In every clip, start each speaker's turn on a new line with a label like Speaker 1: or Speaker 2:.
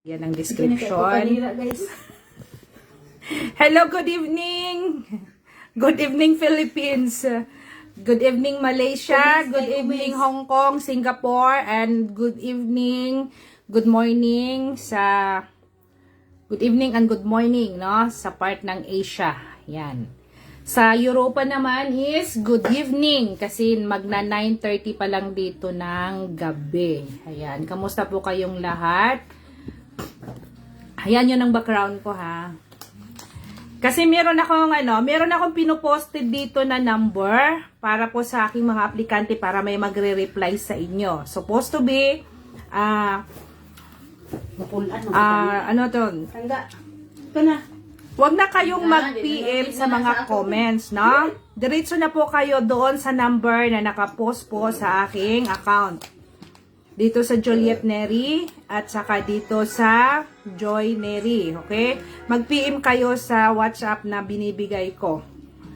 Speaker 1: Yan ang description. Hello, good evening. Good evening, Philippines. Good evening, Malaysia. Good evening, Hong Kong, Singapore. And good evening, good morning sa... Good evening and good morning, no? Sa part ng Asia. Yan. Sa Europa naman is good evening. Kasi magna 9:30 pa lang dito ng gabi. Ayan. Kamusta po kayong lahat? Ayan yun ang background ko, ha? Kasi meron akong pinoposted dito na number para po sa aking mga aplikante para may magre-reply sa inyo. Supposed to be, ano to?
Speaker 2: Ito na.
Speaker 1: Huwag na kayong mag-PM sa mga comments, no? Diretso na po kayo doon sa number na nakapost po sa aking account. Dito sa Juliet Neri at saka dito sa Joy Neri, okay? Mag-PM kayo sa WhatsApp na binibigay ko.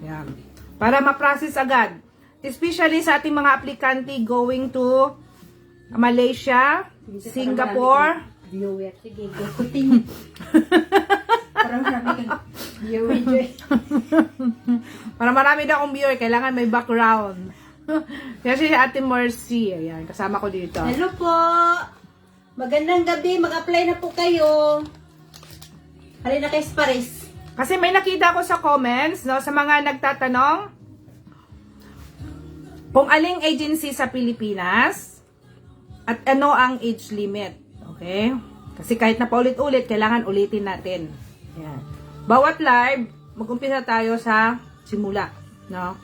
Speaker 1: Ayan. Para ma-process agad. Especially sa ating mga aplikante going to Malaysia, Singapore.
Speaker 2: Viewer. Sige, continue. Parang marami kang viewer.
Speaker 1: Para marami na akong viewer, kailangan may background. Kasi si Ate Mercy, ayan, kasama ko dito.
Speaker 2: Hello po! Magandang gabi, mag-apply na po kayo. Halina kay Paris.
Speaker 1: Kasi may nakita ko sa comments, no, sa mga nagtatanong kung aling agency sa Pilipinas at ano ang age limit. Okay? Kasi kahit na paulit-ulit, kailangan ulitin natin. Ayan. Bawat live, mag-umpisa tayo sa simula, no?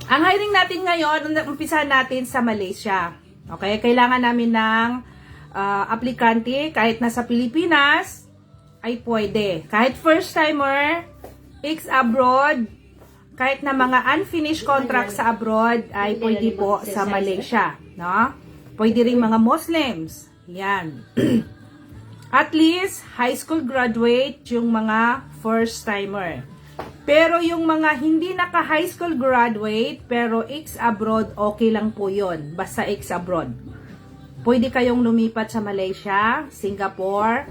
Speaker 1: Ang hiring natin ngayon, umpisa natin sa Malaysia. Okay? Kailangan namin ng aplikante kahit nasa Pilipinas ay pwede. Kahit first timer, ex-abroad, kahit na mga unfinished contract sa abroad ay pwede po sa Malaysia. No? Pwede rin mga Muslims. Yan. At least, high school graduate yung mga first timer. Pero yung mga hindi naka-high school graduate, pero ex-abroad, okay lang po yun. Basta ex-abroad. Pwede kayong lumipat sa Malaysia, Singapore,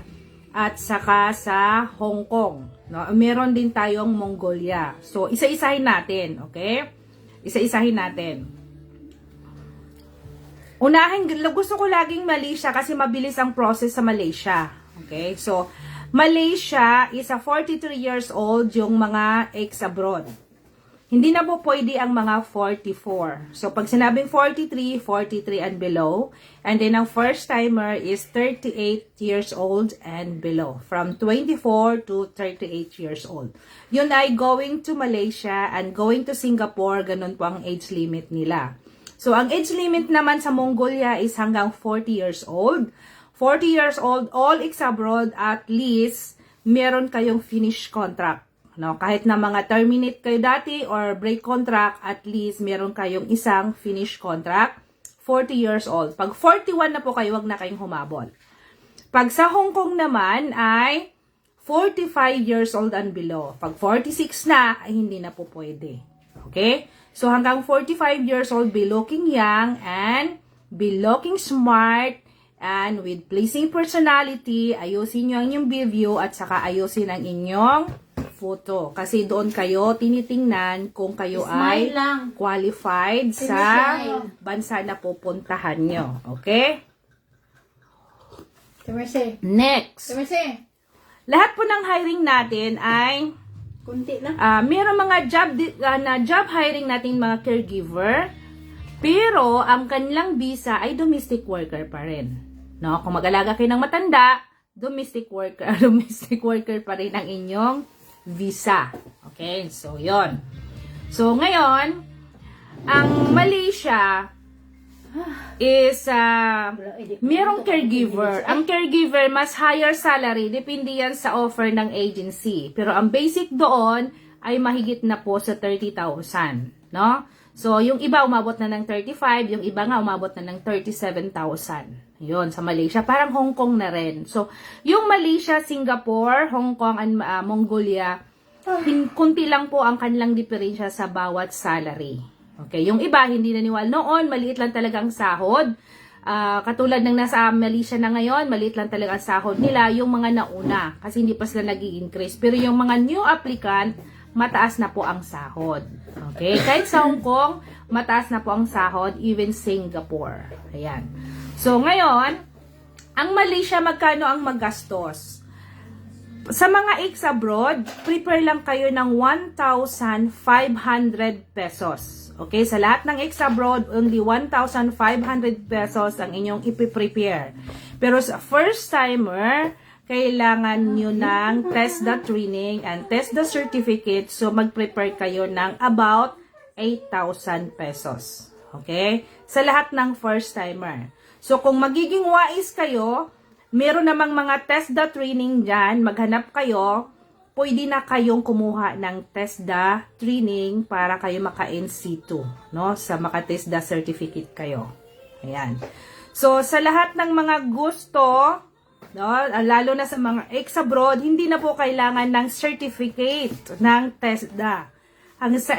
Speaker 1: at saka sa Hong Kong. No? Meron din tayong Mongolia. So, isa-isahin natin, okay? Isa-isahin natin. Unahin, gusto ko laging Malaysia kasi mabilis ang process sa Malaysia. Okay? So, Malaysia is a 43 years old yung mga ex-abroad. Hindi na po pwede ang mga 44. So, pag sinabing 43, 43 and below. And then, ang first timer is 38 years old and below. From 24 to 38 years old. Yun ay going to Malaysia and going to Singapore. Ganun po ang age limit nila. So, ang age limit naman sa Mongolia is hanggang 40 years old. 40 years old, all ex-abroad, at least, meron kayong finish contract. No? Kahit na mga terminate kayo dati or break contract, at least, meron kayong isang finish contract. 40 years old. Pag 41 na po kayo, wag na kayong humabol. Pag sa Hong Kong naman ay 45 years old and below. Pag 46 na, ay hindi na po pwede. Okay? So, hanggang 45 years old, be looking young and be looking smart and with pleasing personality. Ayusin nyo ang inyong video at saka ayusin ang inyong photo. Kasi doon kayo tinitingnan kung kayo ay qualified sa bansa na pupuntahan nyo. Okay? Next. Lahat po ng hiring natin ay
Speaker 2: Kunti lang.
Speaker 1: mayroong mga job hiring natin mga caregiver, pero ang kanilang visa ay domestic worker pa rin. No? Kung mag-alaga kayo ng matanda, domestic worker pa rin ang inyong visa. Okay? So, yon. So, ngayon, ang Malaysia is merong caregiver. Ang caregiver, mas higher salary. Depende yan sa offer ng agency. Pero ang basic doon ay mahigit na po sa 30,000. No? So, yung iba umabot na ng 35, yung iba nga umabot na ng 37,000. Yun, sa Malaysia. Parang Hong Kong na rin. So, yung Malaysia, Singapore, Hong Kong, and Mongolia, kunti lang po ang kanilang diferensya sa bawat salary. Okay, yung iba, hindi naniwala. Noon, maliit lang talagang sahod. katulad ng nasa Malaysia na ngayon, maliit lang talaga ang sahod nila, yung mga nauna, kasi hindi pa sila nag-i-increase. Pero yung mga new applicant, mataas na po ang sahod. Okay? Kahit sa Hong Kong, mataas na po ang sahod, even Singapore. Ayan. So, ngayon, ang Malaysia, magkano ang magastos? Sa mga ex abroad, prepare lang kayo ng 1,500 pesos. Okay? Sa lahat ng ex abroad, only 1,500 pesos ang inyong ipiprepare. Pero sa first timer, kailangan nyo ng TESDA training and TESDA certificate. So, mag-prepare kayo ng about 8,000 pesos. Okay? Sa lahat ng first timer. So, kung magiging wais kayo, meron namang mga TESDA training dyan, maghanap kayo, pwede na kayong kumuha ng TESDA training para kayo maka-NC2, no? Sa maka-TESDA certificate kayo. Ayan. So, sa lahat ng mga gusto, no, lalo na sa mga ex abroad, hindi na po kailangan ng certificate ng TESDA.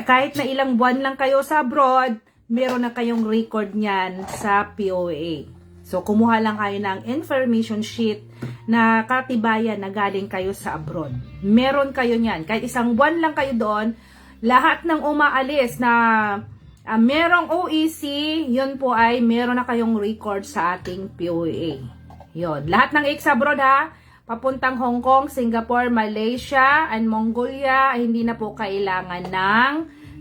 Speaker 1: Kahit na ilang buwan lang kayo sa abroad, meron na kayong record niyan sa POA. So, kumuha lang kayo ng information sheet na katibayan na galing kayo sa abroad. Meron kayo niyan. Kahit isang buwan lang kayo doon, lahat ng umaalis na merong OEC, yun po ay meron na kayong record sa ating POA. Yun. Lahat ng ex abroad ha, papuntang Hong Kong, Singapore, Malaysia, and Mongolia, hindi na po kailangan ng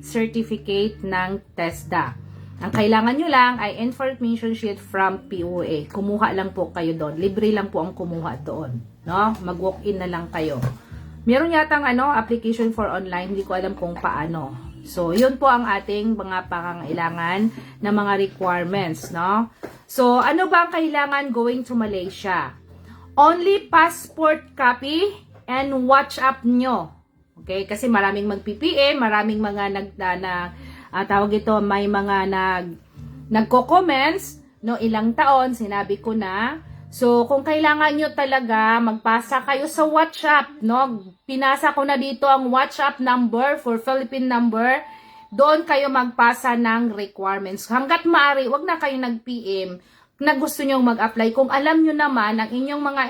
Speaker 1: certificate ng TESDA. Ang kailangan nyo lang ay information sheet from POA. Kumuha lang po kayo doon. Libre lang po ang kumuha doon. No? Mag-walk-in na lang kayo. Meron yatang application for online. Hindi ko alam kung paano. So, yun po ang ating mga pangangailangan na mga requirements. No? So, ano ba ang kailangan going to Malaysia? Only passport copy and WhatsApp nyo. Okay? Kasi maraming mag-PPM, maraming mga tawag ito, may mga nagko-comments, no, ilang taon, sinabi ko na. So, kung kailangan nyo talaga, magpasa kayo sa WhatsApp, no. Pinasa ko na dito ang WhatsApp number for Philippine number. Doon kayo magpasa ng requirements. Hanggat maaari, wag na kayo nag-PM na gusto nyong mag-apply. Kung alam nyo naman, ang inyong mga,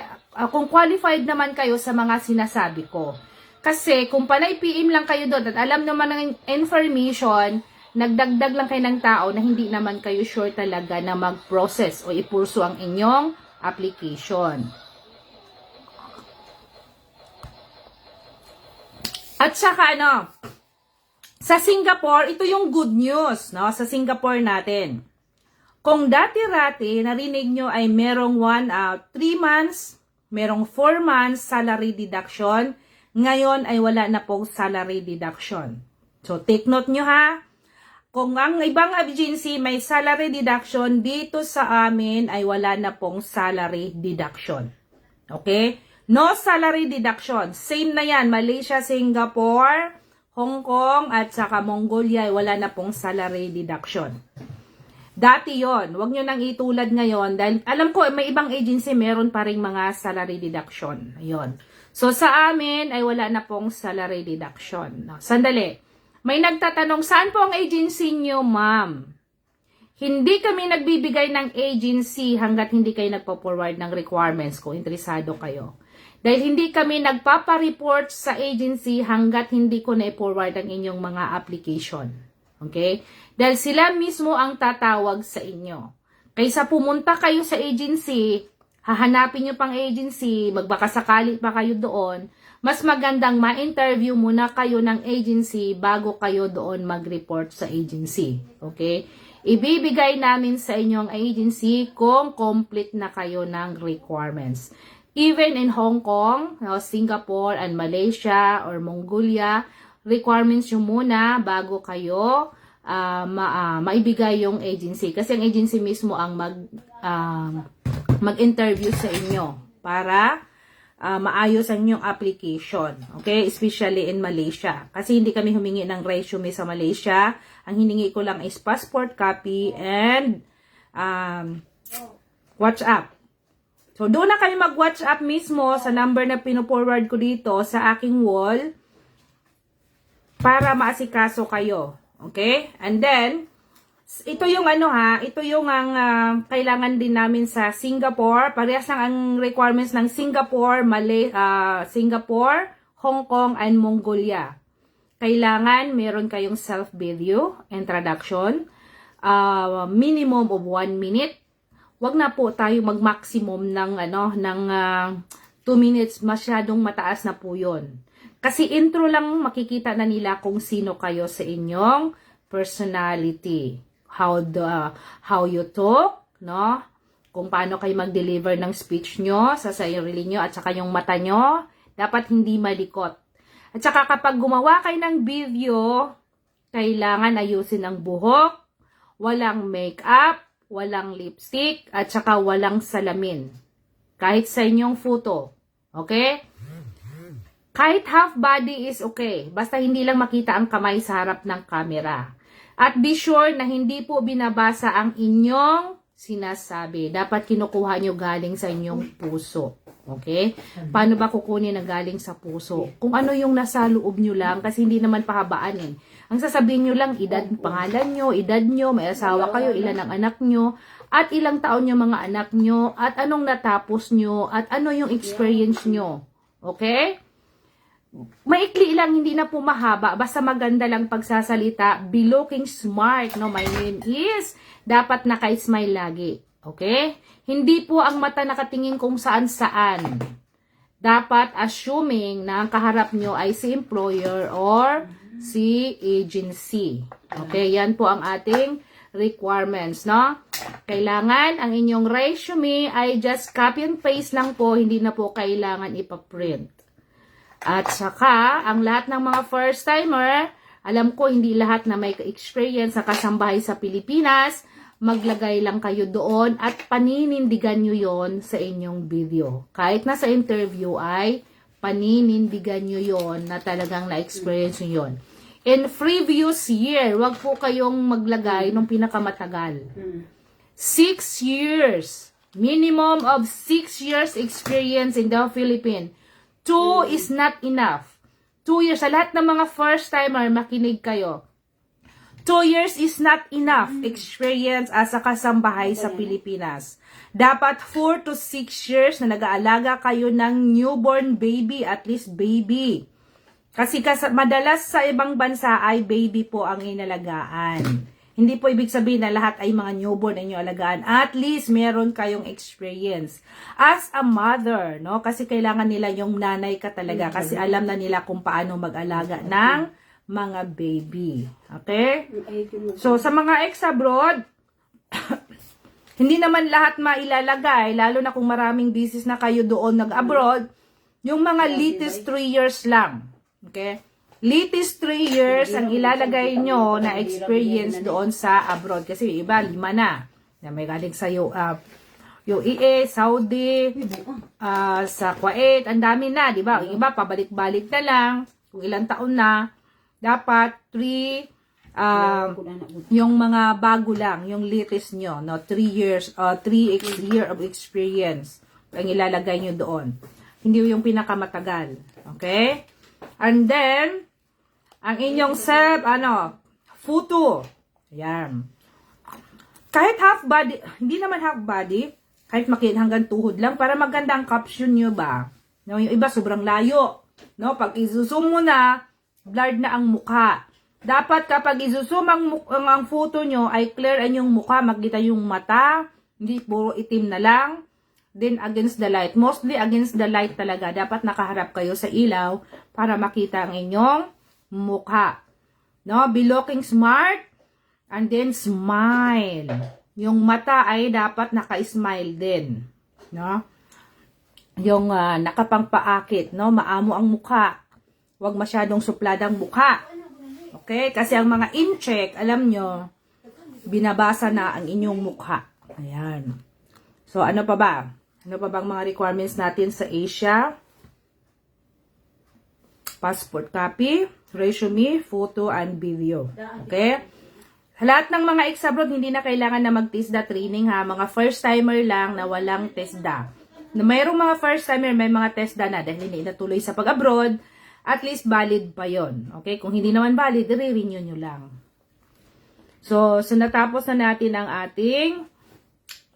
Speaker 1: kung qualified naman kayo sa mga sinasabi ko. Kasi, kung panay PM lang kayo doon at alam naman ng information, nagdagdag lang kayo ng tao na hindi naman kayo sure talaga na mag-process o ipurso ang inyong application. At saka sa Singapore, ito yung good news, no? Sa Singapore natin. Kung dati-rati, narinig nyo ay merong 3 months, merong 4 months salary deduction, ngayon ay wala na pong salary deduction. So, take note nyo ha. Kung ang ibang agency may salary deduction, dito sa amin ay wala na pong salary deduction. Okay? No salary deduction. Same na yan. Malaysia, Singapore, Hong Kong, at saka Mongolia ay wala na pong salary deduction. Dati yon. Huwag nyo nang itulad ngayon dahil alam ko may ibang agency meron pa ring mga salary deduction. Ayun. So sa amin ay wala na pong salary deduction. No, sandali. May nagtatanong, saan po ang agency nyo, ma'am? Hindi kami nagbibigay ng agency hanggat hindi kayo nagpo-forward ng requirements kung interesado kayo. Dahil hindi kami nagpapa-report sa agency hanggat hindi ko na-forward ang inyong mga application. Okay? Dahil sila mismo ang tatawag sa inyo. Kaysa pumunta kayo sa agency, hahanapin nyo pang agency, magbakasakali pa kayo doon, mas magandang ma-interview muna kayo ng agency bago kayo doon mag-report sa agency. Okay? Ibibigay namin sa inyong agency kung complete na kayo ng requirements. Even in Hong Kong, Singapore, and Malaysia, or Mongolia, requirements yung muna bago kayo maibigay yung agency. Kasi ang agency mismo ang mag-interview sa inyo para maayos ang inyong application. Okay? Especially in Malaysia. Kasi hindi kami humingi ng resume sa Malaysia. Ang hiningi ko lang is passport copy and WhatsApp. So, doon na kayo mag-WhatsApp mismo sa number na pino-forward ko dito sa aking wall para maasikaso kayo. Okay? And then, Ito yung ano ha, ito yung ang kailangan din namin sa Singapore. Parehas lang ang requirements ng Singapore, Singapore, Hong Kong, and Mongolia. Kailangan meron kayong self-video, introduction, minimum of 1 minute. Wag na po tayo mag-maximum ng 2 minutes, masyadong mataas na po 'yon. Kasi intro lang makikita na nila kung sino kayo sa inyong personality. How you talk, no? Kung paano kayo mag-deliver ng speech nyo sa sarili nyo at saka yung mata nyo, dapat hindi malikot. At saka kapag gumawa kayo ng video, kailangan ayusin ang buhok, walang makeup, walang lipstick, at saka walang salamin. Kahit sa inyong photo. Okay? Kahit half body is okay. Basta hindi lang makita ang kamay sa harap ng camera. At be sure na hindi po binabasa ang inyong sinasabi. Dapat kinukuha nyo galing sa inyong puso. Okay? Paano ba kukunin na galing sa puso? Kung ano yung nasa loob nyo lang, kasi hindi naman pahabaan eh. Ang sasabihin nyo lang, pangalan nyo, edad nyo, may asawa kayo, ilan ang anak nyo, at ilang taon yung mga anak nyo, at anong natapos nyo, at ano yung experience nyo. Okay? Maikli lang, hindi na po mahaba. Basta maganda lang pagsasalita. Be looking smart. No? My name is, dapat naka-smile lagi. Okay? Hindi po ang mata nakatingin kung saan-saan. Dapat assuming na ang kaharap nyo ay si employer or si agency. Okay? Yan po ang ating requirements. No? Kailangan ang inyong resume ay just copy and paste lang po. Hindi na po kailangan ipaprint. At saka, ang lahat ng mga first-timer, alam ko hindi lahat na may experience sa kasambahay sa Pilipinas, maglagay lang kayo doon at paninindigan nyo yon sa inyong video. Kahit na sa interview ay paninindigan nyo yon na talagang na-experience nyo yon. In previous year, wag po kayong maglagay ng pinakamatagal. 6 years. Minimum of 6 years experience in the Philippines. 2 is not enough. 2 years. Sa lahat ng mga first-timer, makinig kayo. 2 years is not enough experience as a kasambahay sa Pilipinas. Dapat 4 to 6 years na nag-aalaga kayo ng newborn baby, at least baby. Kasi madalas sa ibang bansa ay baby po ang inalagaan. Hindi po ibig sabihin na lahat ay mga newborn na inyo alagaan. At least meron kayong experience. As a mother, no? Kasi kailangan nila yung nanay ka talaga. Kasi alam na nila kung paano mag-alaga ng mga baby. Okay? So, sa mga ex-abroad, hindi naman lahat mailalagay. Lalo na kung maraming business na kayo doon nag-abroad. Yung mga latest 3 years lang. Okay? Latest 3 years ang ilalagay nyo na experience doon sa abroad. Kasi iba, 5 na. May galing sa UAE, Saudi, sa Kuwait, ang dami na, di ba? Iba, pabalik-balik na lang. Kung ilang taon na, dapat 3, yung mga bago lang, yung latest nyo, no? 3 years, 3 year of experience ang ilalagay nyo doon. Hindi yung pinakamatagal. Okay? And then, ang inyong photo. Ayan. Kahit half body, hindi naman half body, kahit makin hanggang tuhod lang, para maganda ang caption nyo ba? No, yung iba sobrang layo. No, pag isusum mo na, blurred na ang mukha. Dapat kapag isusum ang photo nyo, ay clear ang yung mukha, magkita yung mata, hindi puro itim na lang. Then against the light. Mostly against the light talaga. Dapat nakaharap kayo sa ilaw para makita ang inyong mukha. No? Be looking smart and then smile. Yung mata ay dapat naka-smile din. No? Yung nakapangpaakit, no? Maamo ang mukha. Huwag masyadong supladang mukha. Okay? Kasi ang mga in-check, alam nyo, binabasa na ang inyong mukha. Ayan. So, ano pa ba? Ano pa bang mga requirements natin sa Asia? Passport copy, resume, photo, and video. Okay? Lahat ng mga ex-abroad, hindi na kailangan na mag-TESDA training ha. Mga first-timer lang na walang TESDA. Mayroong mga first-timer, may mga TESDA na dahil hindi natuloy sa pag-abroad. At least valid pa yon. Okay? Kung hindi naman valid, i-renew nyo lang. So natapos na natin ang ating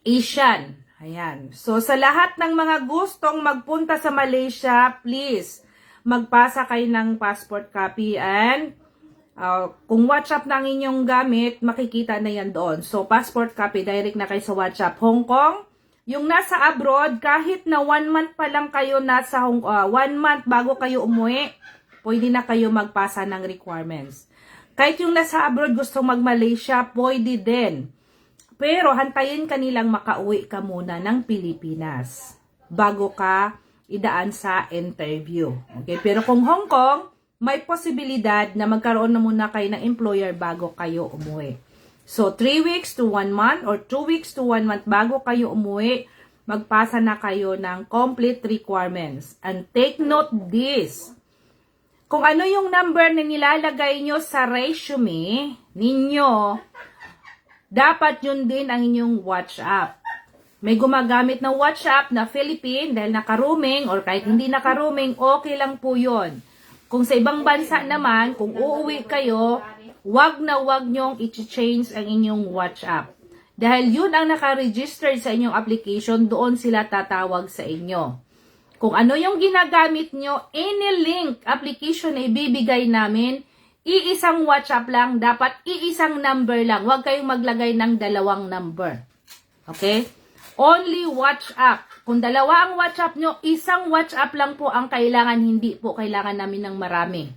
Speaker 1: Asian. Ayan. So, sa lahat ng mga gustong magpunta sa Malaysia, please, magpasa kayo ng passport copy and kung WhatsApp na ang inyong gamit, makikita na yan doon. So, passport copy, direct na kayo sa WhatsApp. Hong Kong, yung nasa abroad, kahit na 1 month pa lang kayo nasa 1 month bago kayo umuwi, pwede na kayo magpasa ng requirements. Kahit yung nasa abroad gusto mag-Malaysia, pwede din. Pero hantayin ka nilang makauwi ka muna ng Pilipinas bago ka idaan sa interview. Okay? Pero kung Hong Kong, may posibilidad na magkaroon na muna kayo ng employer bago kayo umuwi. So, 3 weeks to 1 month or 2 weeks to 1 month bago kayo umuwi, magpasa na kayo ng complete requirements. And take note this. Kung ano yung number na nilalagay nyo sa resume ninyo, dapat yun din ang inyong WhatsApp. May gumagamit ng WhatsApp na Philippine dahil naka-roaming or kahit hindi naka-roaming, okay lang po yun. Kung sa ibang bansa naman, kung uuwi kayo, wag na wag nyong i-change ang inyong WhatsApp. Dahil yun ang naka-register sa inyong application, doon sila tatawag sa inyo. Kung ano yung ginagamit nyo, any link application na ibibigay namin, iisang WhatsApp lang, dapat iisang number lang. Huwag kayong maglagay ng 2 number. Okay? Only WhatsApp. Kung 2 ang WhatsApp nyo, isang WhatsApp lang po ang kailangan, hindi po kailangan namin ng marami.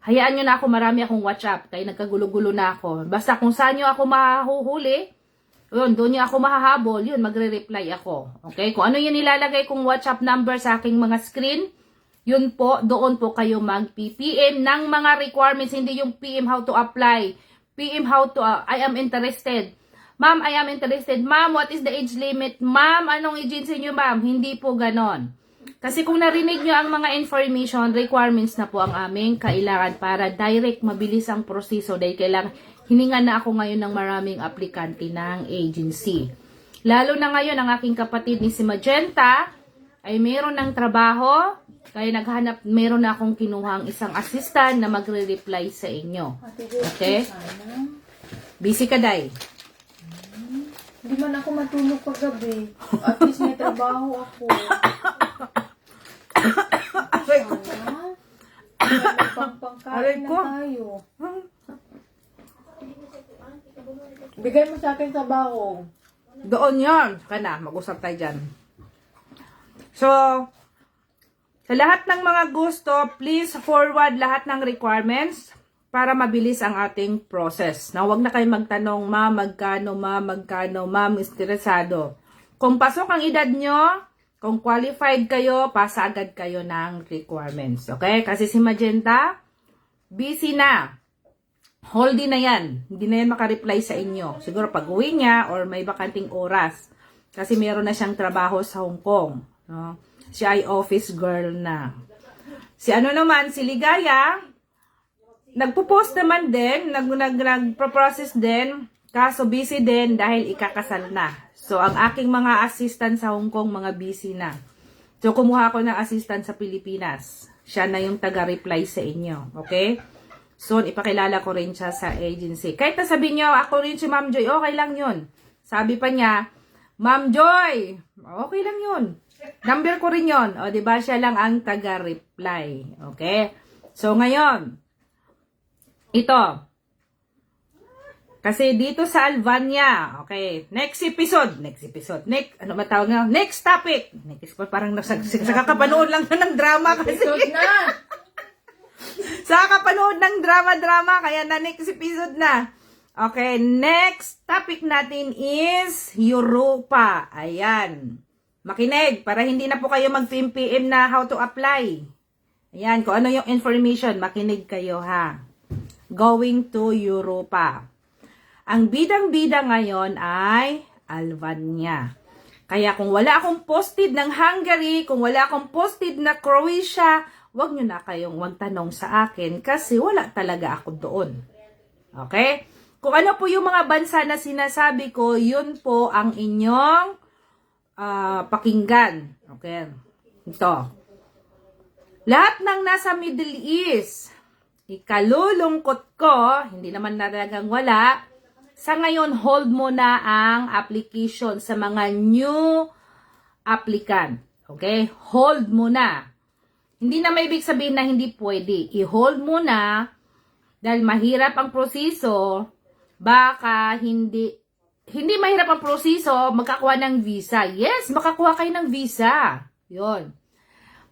Speaker 1: Hayaan nyo na ako, marami akong WhatsApp, kaya nagkagulo-gulo na ako. Basta kung saan nyo ako mahuhuli, yun, doon nyo ako mahahabol, yun, magre-reply ako. Okay? Kung ano yung nilalagay kong WhatsApp number sa aking mga screen, yun po, doon po kayo mag-PM ng mga requirements, hindi yung PM how to apply, PM how to, I am interested. Ma'am, I am interested. Ma'am, what is the age limit? Ma'am, anong agency nyo, ma'am? Hindi po ganon. Kasi kung narinig nyo ang mga information, requirements na po ang aming kailangan para direct, mabilis ang proseso dahil kailangan, hininga na ako ngayon ng maraming aplikante ng agency. Lalo na ngayon, ang aking kapatid ni si Magenta ay meron ng trabaho, kaya naghanap, meron na akong kinuhang isang assistant na magre-reply sa inyo. Okay? Busy ka, Day?
Speaker 3: Hindi man ako matulog kagabi. At least may trabaho ako.
Speaker 1: Aray ko.
Speaker 3: Pangkain na tayo. Bigay mo sa akin trabaho.
Speaker 1: Doon yun. Kana, mag-usap tayo dyan. So, sa lahat ng mga gusto, please forward lahat ng requirements para mabilis ang ating process. Na huwag na kayo magtanong, ma'am, magkano, ma'am, estresado. Kung pasok ang edad nyo, kung qualified kayo, pasa agad kayo ng requirements. Okay? Kasi si Magenta, busy na. Holdy na yan. Hindi na yan makareply sa inyo. Siguro pag-uwi niya or may bakanting oras. Kasi meron na siyang trabaho sa Hong Kong. No? Siya ay office girl na. Si ano naman, si Ligaya, nagpo-post naman din, nagpo-process din, kaso busy din dahil ikakasal na. So, ang aking mga assistant sa Hong Kong, mga busy na. So, kumuha ko ng assistant sa Pilipinas. Siya na yung taga-reply sa inyo. Okay? So, ipakilala ko rin siya sa agency. Kahit nasabihin nyo, ako rin si Ma'am Joy, okay lang yun. Sabi pa niya, Ma'am Joy, okay lang yun. Number ko rin yun. O, diba siya lang ang taga-reply. Okay? So, ngayon, ito. Kasi dito sa Albania, okay, next episode, ano ba tawag nga? Next topic. Next episode, parang kakapanood lang ng drama kasi.
Speaker 3: Episode na!
Speaker 1: Sa kakapanood ng drama, kaya na next episode na. Okay, next topic natin is Europa. Ayan. Makinig, para hindi na po kayo mag-PM na how to apply. Ayan, kung ano yung information, makinig kayo ha. Going to Europa. Ang bidang-bida ngayon ay Albania. Kaya kung wala akong posted ng Hungary, kung wala akong posted na Croatia, wag nyo na kayong magtanong sa akin kasi wala talaga ako doon. Okay? Kung ano po yung mga bansa na sinasabi ko, yun po ang inyong pakinggan. Okay? Ito. Lahat ng nasa Middle East, ikalulungkot ko, hindi naman talagang wala, sa ngayon, hold mo na ang application sa mga new applicant. Okay? Hold mo na. Hindi na may ibig sabihin na hindi pwede. I-hold mo na dahil mahirap ang proseso. Baka hindi mahirap ang proseso, magkakuha ng visa. Yes, makakuha kayo ng visa. Yun.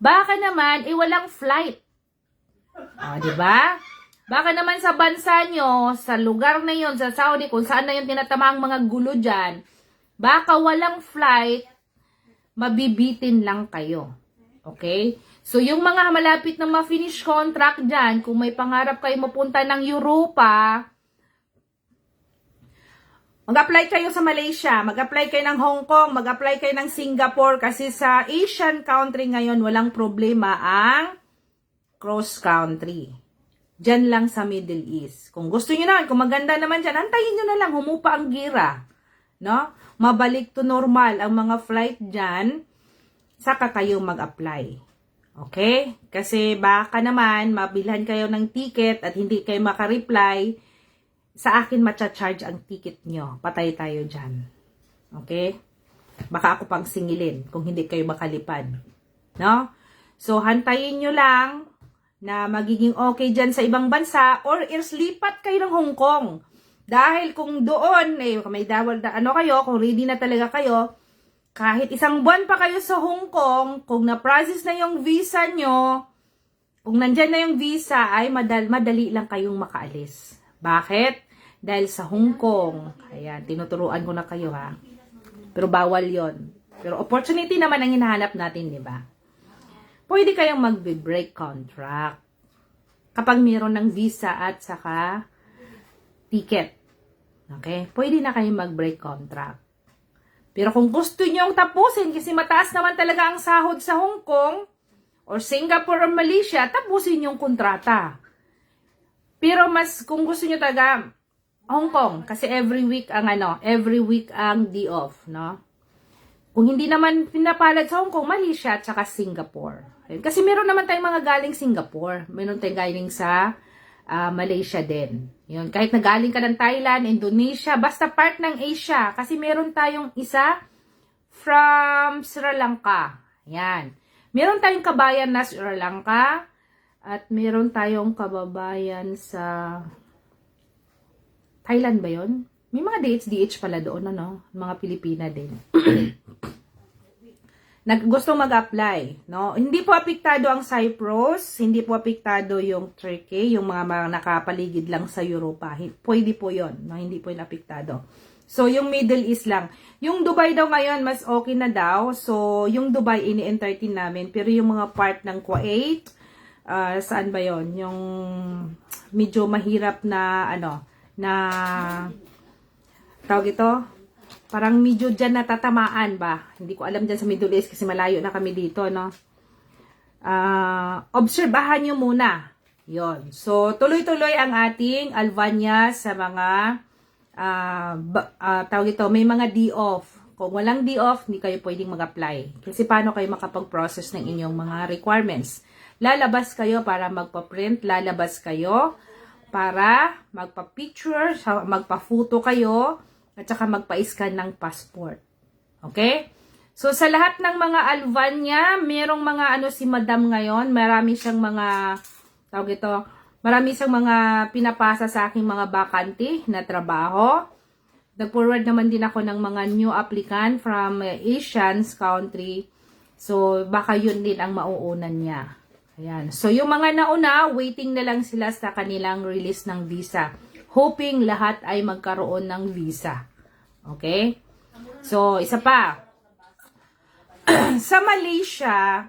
Speaker 1: Baka naman, walang flight. Di ba? Baka naman sa bansa nyo, sa lugar na yon, sa Saudi, kung saan na yung tinatamaang mga gulo dyan, baka walang flight, mabibitin lang kayo. Okay? So, yung mga malapit na ma-finish contract dyan, kung may pangarap kayo mapunta ng Europa, mag-apply kayo sa Malaysia, mag-apply kayo ng Hong Kong, mag-apply kayo ng Singapore, kasi sa Asian country ngayon, walang problema ang cross-country. Diyan lang sa Middle East. Kung gusto niyo naman, kung maganda naman dyan, antayin nyo na lang, humupa ang gira. No? Mabalik to normal ang mga flight dyan, saka kayo mag-apply. Okay? Kasi baka naman, mabilhan kayo ng ticket at hindi kayo makareply, sa akin matcha-charge ang ticket nyo. Patay tayo dyan. Okay? Baka ako pang singilin kung hindi kayo makalipad. No? So, hantayin nyo lang na magiging okay dyan sa ibang bansa or lipat kayo ng Hong Kong. Dahil kung doon, may dawal na kayo, kung ready na talaga kayo, kahit isang buwan pa kayo sa Hong Kong, kung na-process na yung visa nyo, kung nandyan na yung visa, ay madali lang kayong makaalis. Bakit? Dahil sa Hong Kong, ayan, tinuturuan ko na kayo ha. Pero bawal yon. Pero opportunity naman ang hinahanap natin, di ba? Pwede kayong mag-break contract kapag mayroon ng visa at saka ticket. Okay? Pwede na kayong mag-break contract. Pero kung gusto nyo tapusin, kasi mataas naman talaga ang sahod sa Hong Kong or Singapore or Malaysia, tapusin yung kontrata. Pero kung gusto nyo talaga Hong Kong, kasi every week ang day off, no? Kung hindi naman pinapalad sa Hong Kong, Malaysia at saka Singapore. Kasi meron naman tayong mga galing Singapore. Meron tayong galing sa Malaysia din. Yun. Kahit nagaling ka ng Thailand, Indonesia, basta part ng Asia. Kasi meron tayong isa from Sri Lanka. Yan. Meron tayong kabayan na Sri Lanka. At meron tayong kababayan sa Thailand ba yun? May mga DH pala doon, ano? Mga Pilipina din. Gusto mag-apply, no? Hindi po apektado ang Cyprus, hindi po apektado yung Turkey, yung mga nakapaligid lang sa Europa. Pwede po 'yon, no? Hindi po 'yung apektado. So, yung Middle East lang. Yung Dubai daw ngayon, mas okay na daw. So, yung Dubai, ini-entertain namin. Pero yung mga part ng Kuwait, saan ba 'yon? Yung medyo mahirap na, tawag ito, parang medyo dyan natatamaan ba? Hindi ko alam dyan sa Middle East kasi malayo na kami dito, no? Obserbahan nyo muna. Yon. So, tuloy-tuloy ang ating Albania sa mga, tawag ito, may mga D-off. Kung walang D-off, hindi kayo pwedeng mag-apply. Kasi paano kayo makapag-process ng inyong mga requirements? Lalabas kayo para magpa-print, lalabas kayo para magpa-picture, magpa-photo kayo, at saka magpa-scan ng passport. Okay? So, sa lahat ng mga Albania, merong mga si Madam ngayon, marami siyang mga, marami siyang mga pinapasa sa aking mga bakante na trabaho. Nag-forward naman din ako ng mga new applicant from Asians country. So, baka yun din ang mauunan niya. Ayan. So, yung mga nauna, waiting na lang sila sa kanilang release ng visa. Hoping lahat ay magkaroon ng visa. Okay? So, isa pa. Sa Malaysia,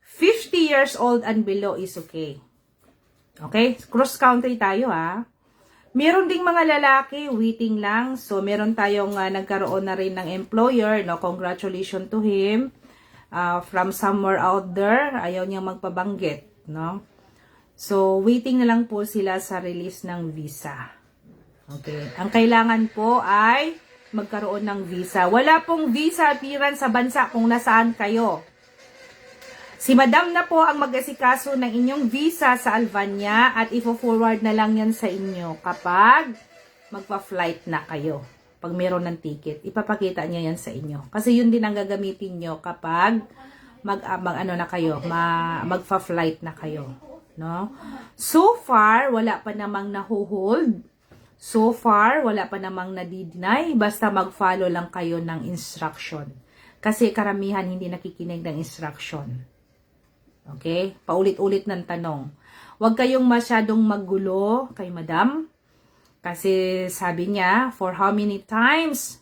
Speaker 1: 50 years old and below is okay. Okay? Cross-country tayo, ha? Meron ding mga lalaki, waiting lang. So, meron tayong nagkaroon na rin ng employer. No? Congratulations to him. From somewhere out there. Ayaw niyang magpabanggit. No? So, waiting na lang po sila sa release ng visa. Okay. Ang kailangan po ay magkaroon ng visa. Wala pong visa appearance sa bansa kung nasaan kayo. Si Madam na po ang mag-asikaso ng inyong visa sa Albania at ifo-forward na lang yan sa inyo kapag magpa-flight na kayo. Pag meron ng ticket, ipapakita niya yan sa inyo. Kasi yun din ang gagamitin nyo kapag magfa-flight na kayo. No? So far, wala pa namang nahuhold. So far, wala pa namang nadideny. Basta mag-follow lang kayo ng instruction. Kasi karamihan hindi nakikinig ng instruction. Okay? Paulit-ulit ng tanong. Huwag kayong masyadong maggulo kay madam. Kasi sabi niya, for how many times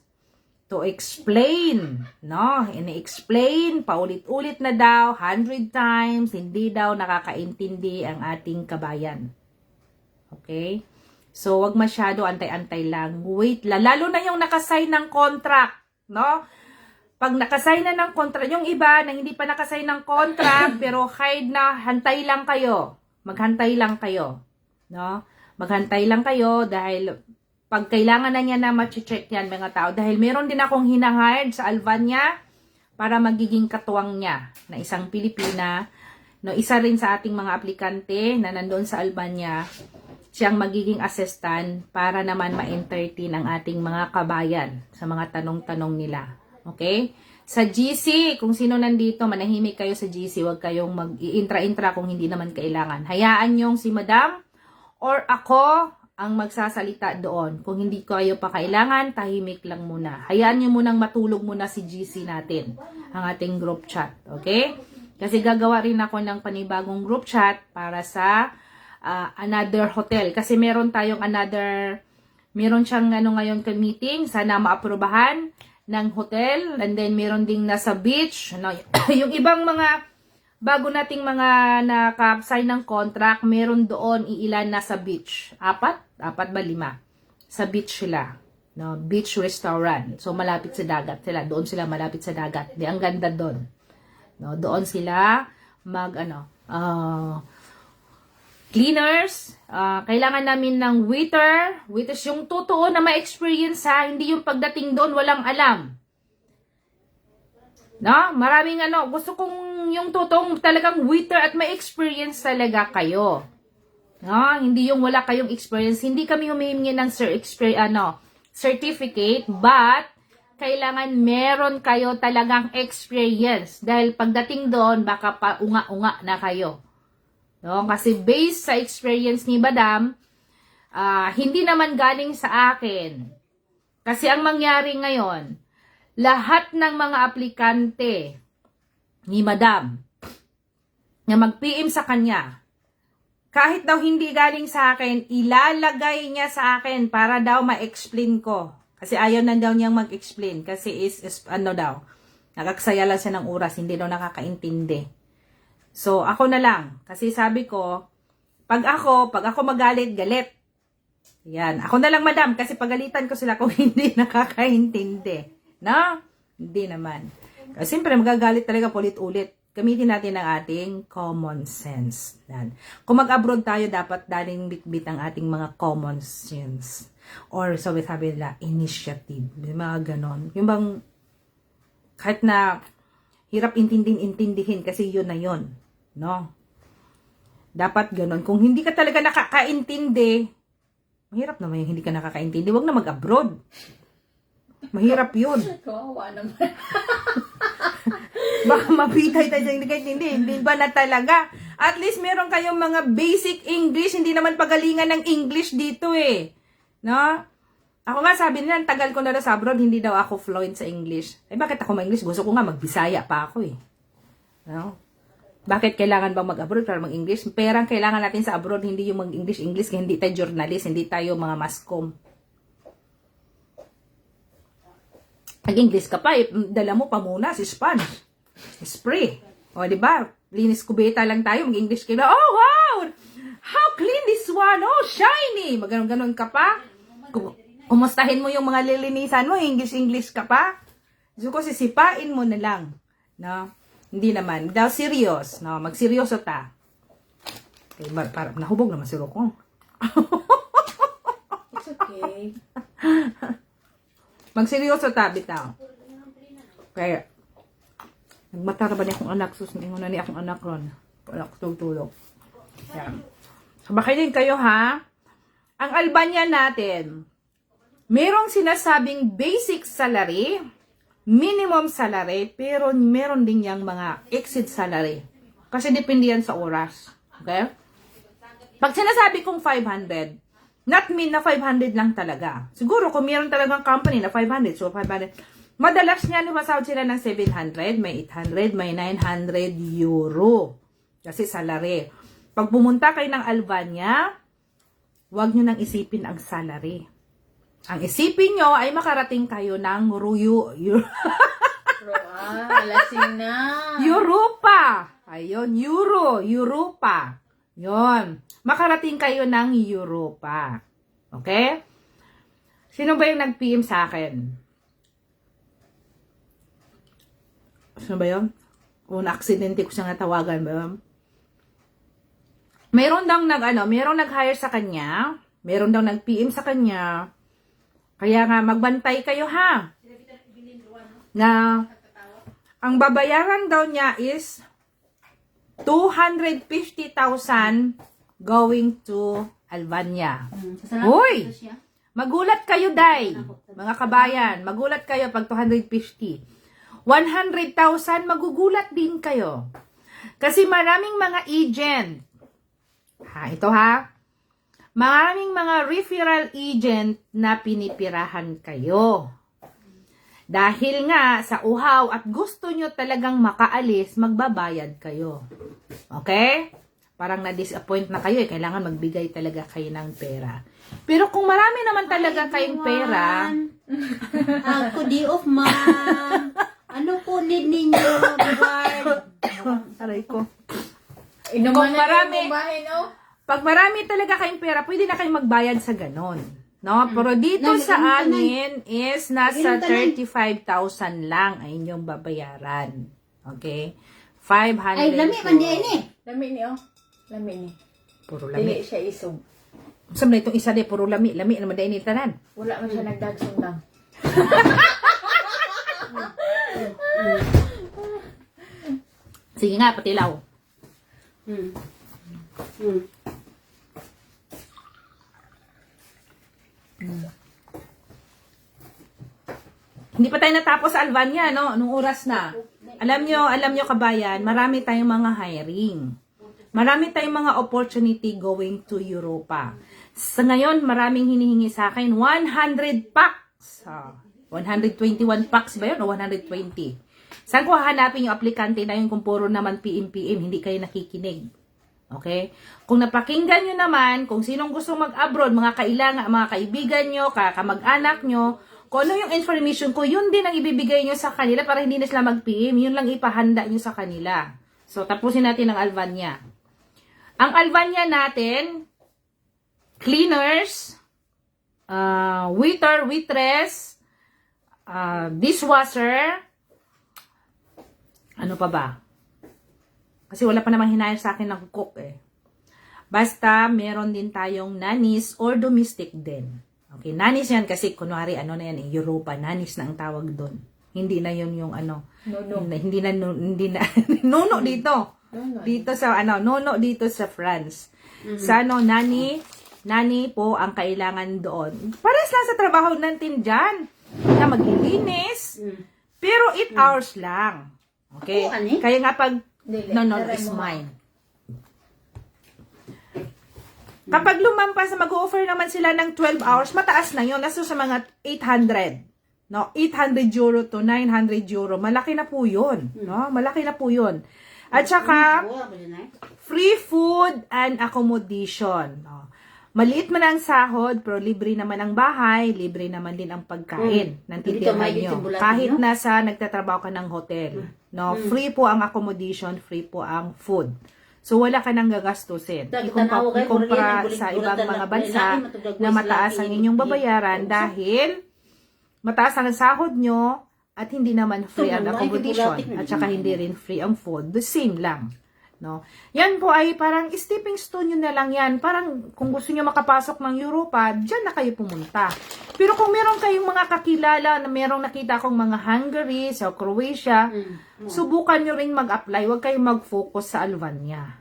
Speaker 1: to explain, no? Ini-explain, paulit-ulit na daw, 100 times, hindi daw nakakaintindi ang ating kabayan. Okay? So, wag masyado, antay-antay lang. Wait, lalo na yung nakasign ng contract, no? Pag nakasign na ng contract, yung iba na hindi pa nakasign ng contract, pero kahit na hantay lang kayo, maghantay lang kayo, no? Maghantay lang kayo dahil pag kailangan na niya na ma-check yan mga tao, dahil meron din akong hinahired sa Albania para magiging katuwang niya na isang Pilipina, no, isa rin sa ating mga aplikante na nandoon sa Albania, siyang magiging assistant para naman ma-entertain ang ating mga kabayan sa mga tanong-tanong nila. Okay? Sa GC, kung sino nandito, manahimik kayo sa GC, huwag kayong mag-i-intra-intra kung hindi naman kailangan. Hayaan yung si Madam or ako ang magsasalita doon. Kung hindi kayo pa kailangan, tahimik lang muna. Hayaan nyo munang matulog muna si GC natin, ang ating group chat. Okay? Kasi gagawa rin ako ng panibagong group chat para sa another hotel. Kasi meron tayong meron siyang ngayon meeting, sana maaprubahan ng hotel. And then meron ding nasa beach. No? Yung ibang mga bago nating mga naka-sign ng contract, meron doon iilan na sa beach. 4 ba 5? Sa beach sila. No? Beach restaurant. So, malapit sa dagat sila. Doon sila malapit sa dagat. Di, ang ganda doon. No? Doon sila cleaners. Kailangan namin ng waiter. Waiters yung totoo na ma-experience ha. Hindi yung pagdating doon walang alam. No? Maraming gusto kong yung totoong talagang waiter at may experience talaga kayo. No? Hindi yung wala kayong experience. Hindi kami humihingi ng certificate, but kailangan meron kayo talagang experience. Dahil pagdating doon, baka pa unga-unga na kayo. No? Kasi based sa experience ni Madam, hindi naman galing sa akin. Kasi ang mangyari ngayon, lahat ng mga aplikante ni Madam na mag-PM sa kanya, kahit daw hindi galing sa akin, ilalagay niya sa akin para daw ma-explain ko. Kasi ayaw na daw niyang mag-explain. Kasi nakaksaya lang siya ng oras, hindi daw nakakaintindi. So, ako na lang. Kasi sabi ko, pag ako magalit, galit. Yan. Ako na lang, Madam, kasi pagalitan ko sila kung hindi nakakaintindi. No? Hindi naman. Kasi siyempre, magagalit talaga ulit-ulit. Gamitin natin ang ating common sense. Yan. Kung mag-abroad tayo, dapat daling bitbit ang ating mga common sense. Or, sabi nila, initiative. Mga ganon. Yung bang, kahit na hirap intindihin kasi yun na yun. No? Dapat ganon. Kung hindi ka talaga nakakaintindi, mahirap naman yung hindi ka nakakaintindi. Huwag na mag-abroad. Mahirap yun.
Speaker 3: Kawawa naman.
Speaker 1: Baka mapitay tayo hindi ba na talaga? At least meron kayong mga basic English, hindi naman pagalingan ng English dito eh. No? Ako nga sabi nila, tagal ko na sa abroad, hindi daw ako fluent sa English. Eh bakit ako mag-English? Gusto ko nga mag-Bisaya pa ako eh. No? Bakit kailangan bang mag-abroad para mag-English? Perang kailangan natin sa abroad, hindi yung mag-English, kaya hindi tayo journalist, hindi tayo mga mascom. Nag-English ka pa, dala mo pa muna si Spanish. Spray. O, di ba? Linis kubeta lang tayo, mag-English ka na. Oh, wow! How clean this one! Oh, shiny! Maganon-ganon ka pa. Kumustahin mo yung mga lilinisan mo, English ka pa. So, ko sisipain mo na lang. No? Hindi naman. Daw serious. No? Magseryoso ta. Okay, parang nahubog naman si Rokong.
Speaker 3: It's okay.
Speaker 1: Magseryoso ta, bitaw. Kaya, nagmatara ba niya akong anak? Susunod na niya akong anak ron. Anak, tulog. Yan. Sabakay din kayo, ha? Ang Albania natin, Merong sinasabing basic salary, minimum salary, pero meron din yung mga exit salary. Kasi depende yan sa oras. Okay? Pag sinasabi kong 500, not mean na 500 lang talaga. Siguro kung meron talagang company na 500, so 500. Madalas niya lumasahod sila ng 700, may 800, may 900 euro. Kasi salary. Pag pumunta kayo ng Albania, huwag nyo nang isipin ang salary. Ang isipin nyo ay makarating kayo ng
Speaker 3: Lasing na.
Speaker 1: Europa. Ayun, Europa. Yon. Makarating kayo ng Europa. Okay? Sino ba yung nag-PM sa akin? Sino ba yun? Kung na-aksidente ko siya natawagan ba? Meron daw merong nag-hire sa kanya. Meron daw nag-PM sa kanya. Kaya nga, magbantay kayo ha. Na, ang babayaran daw niya is 250,000 going to Albania. Hoy! Magulat kayo, Day. Mga kabayan, magulat kayo pag 250. 100,000, magugulat din kayo. Kasi maraming mga agent. Ito ha. Maraming mga referral agent na pinipirahan kayo. Dahil nga sa uhaw at gusto nyo talagang makaalis, magbabayad kayo. Okay? Parang na-disappoint na kayo, kailangan magbigay talaga kayo ng pera. Pero kung marami naman talaga kayong pera,
Speaker 2: Ako di off man. Ano po need ninyo, Lord?
Speaker 1: aray ko.
Speaker 3: Inuman
Speaker 1: Kung
Speaker 3: na
Speaker 1: marami-
Speaker 3: yung bahin, oh.
Speaker 1: Pag marami talaga kayong pera, pwede na kayong magbayad sa ganon. No? Pero dito sa amin is nasa 35,000 lang ay inyong babayaran. Okay? 500
Speaker 2: Ay, lami man di ay ni.
Speaker 3: Lami ni, oh. Lami ni.
Speaker 1: Puro
Speaker 3: Dili
Speaker 1: lami.
Speaker 3: siya isog.
Speaker 1: Saan na itong isa de, puro lami. Lami naman dahil nitanan.
Speaker 3: Wala man siya nagdagsong lang.
Speaker 1: Sige nga, patilaw.
Speaker 2: Hmm. Hmm.
Speaker 1: Hindi pa tayo natapos sa Albania, no? Anong oras na? Alam nyo kabayan, marami tayong mga hiring. Marami tayong mga opportunity going to Europa. Sa ngayon, maraming hinihingi sa akin, 100 packs. 121 packs ba yun o 120? Saan ko hahanapin yung aplikante na yun kung puro naman PM, hindi kayo nakikinig? Okay? Kung napakinggan nyo naman, kung sinong gusto mag-abroad, mga kailangan, mga kaibigan nyo, kamag-anak nyo, kung ano yung information ko, yun din ang ibibigay nyo sa kanila para hindi na sila mag-PM. Yun lang ipahanda nyo sa kanila. So, tapusin natin ang Albania. Ang Albania natin, cleaners, waiter, waitress, dishwasher, ano pa ba? Kasi wala pa namang hinayar sa akin ng cook eh. Basta, meron din tayong nannies or domestic din. Okay, nannies yan kasi kunwari ano na yan eh, Europa, nannies na ang tawag doon. Hindi na yun yung ano,
Speaker 3: Nono.
Speaker 1: hindi na nono dito.
Speaker 3: Nono.
Speaker 1: Dito sa nono dito sa France. Sa nanny po ang kailangan doon. Pares lang sa trabaho natin diyan na maglilinis. Pero 8 hours lang. Okay?
Speaker 2: Oo, ani?
Speaker 1: Kaya nga pag
Speaker 3: Dili.
Speaker 1: no
Speaker 3: Taray
Speaker 1: is
Speaker 3: mo.
Speaker 1: mine. Kapag lumampas na mag-offer naman sila ng 12 hours, mataas na yun. Nasa sa mga 800. No? 800 euro to 900 euro. Malaki na po yun. No? Malaki na po yun. At saka, free food and accommodation. No? Maliit man ang sahod, pero libre naman ang bahay, libre naman din ang pagkain ng
Speaker 2: Hindi ka
Speaker 1: titirhan
Speaker 2: may
Speaker 1: nyo.
Speaker 2: ditibulati,
Speaker 1: Kahit
Speaker 2: no?
Speaker 1: nasa nagtatrabaho ka ng hotel. No? Free po ang accommodation, free po ang food. So, wala ka nang gagastusin. Ikumpara sa ibang mga bansa na mataas ang inyong babayaran dahil mataas ang sahod nyo at hindi naman free ang accommodation at saka hindi rin free ang food. The same lang. No? Yan po ay parang stepping stone nyo na lang yan. Parang kung gusto nyo makapasok ng Europa, dyan na kayo pumunta. Pero kung meron kayong mga kakilala na merong nakita akong mga Hungary, sa Croatia, subukan nyo rin mag-apply. Huwag kayong mag-focus sa Albania.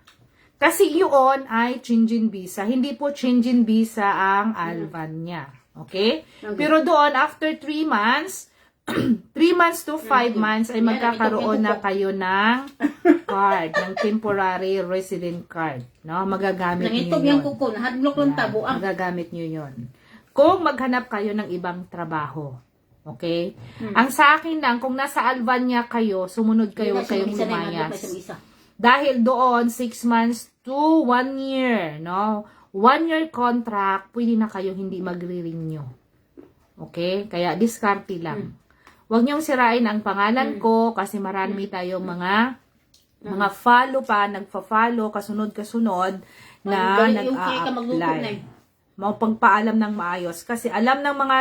Speaker 1: Kasi yun ay change-in visa. Hindi po change-in visa ang Albania. Okay? Pero doon, after 3 months, 3 months to 5 months ay magkakaroon na kayo ng card, ng temporary resident card. No? Magagamit nyo
Speaker 2: Nangitog
Speaker 1: yun.
Speaker 2: yung kuko, nahadlok lang tabo. Ang
Speaker 1: Magagamit nyo yun. Kung maghanap kayo ng ibang trabaho. Okay? Ang sa akin lang, kung nasa Albania kayo, sumunod kayo, huwag kayong lumayas. Dahil doon, 6 months to 1 year, no? 1 year contract, pwede na kayo hindi magre-renew. Okay? Kaya diskarte lang. Huwag niyong sirain ang pangalan ko kasi marami tayong mga follow pa, nagfa-follow, kasunod-kasunod na nag-a-apply. Mapagpaalam ng maayos. Kasi alam ng mga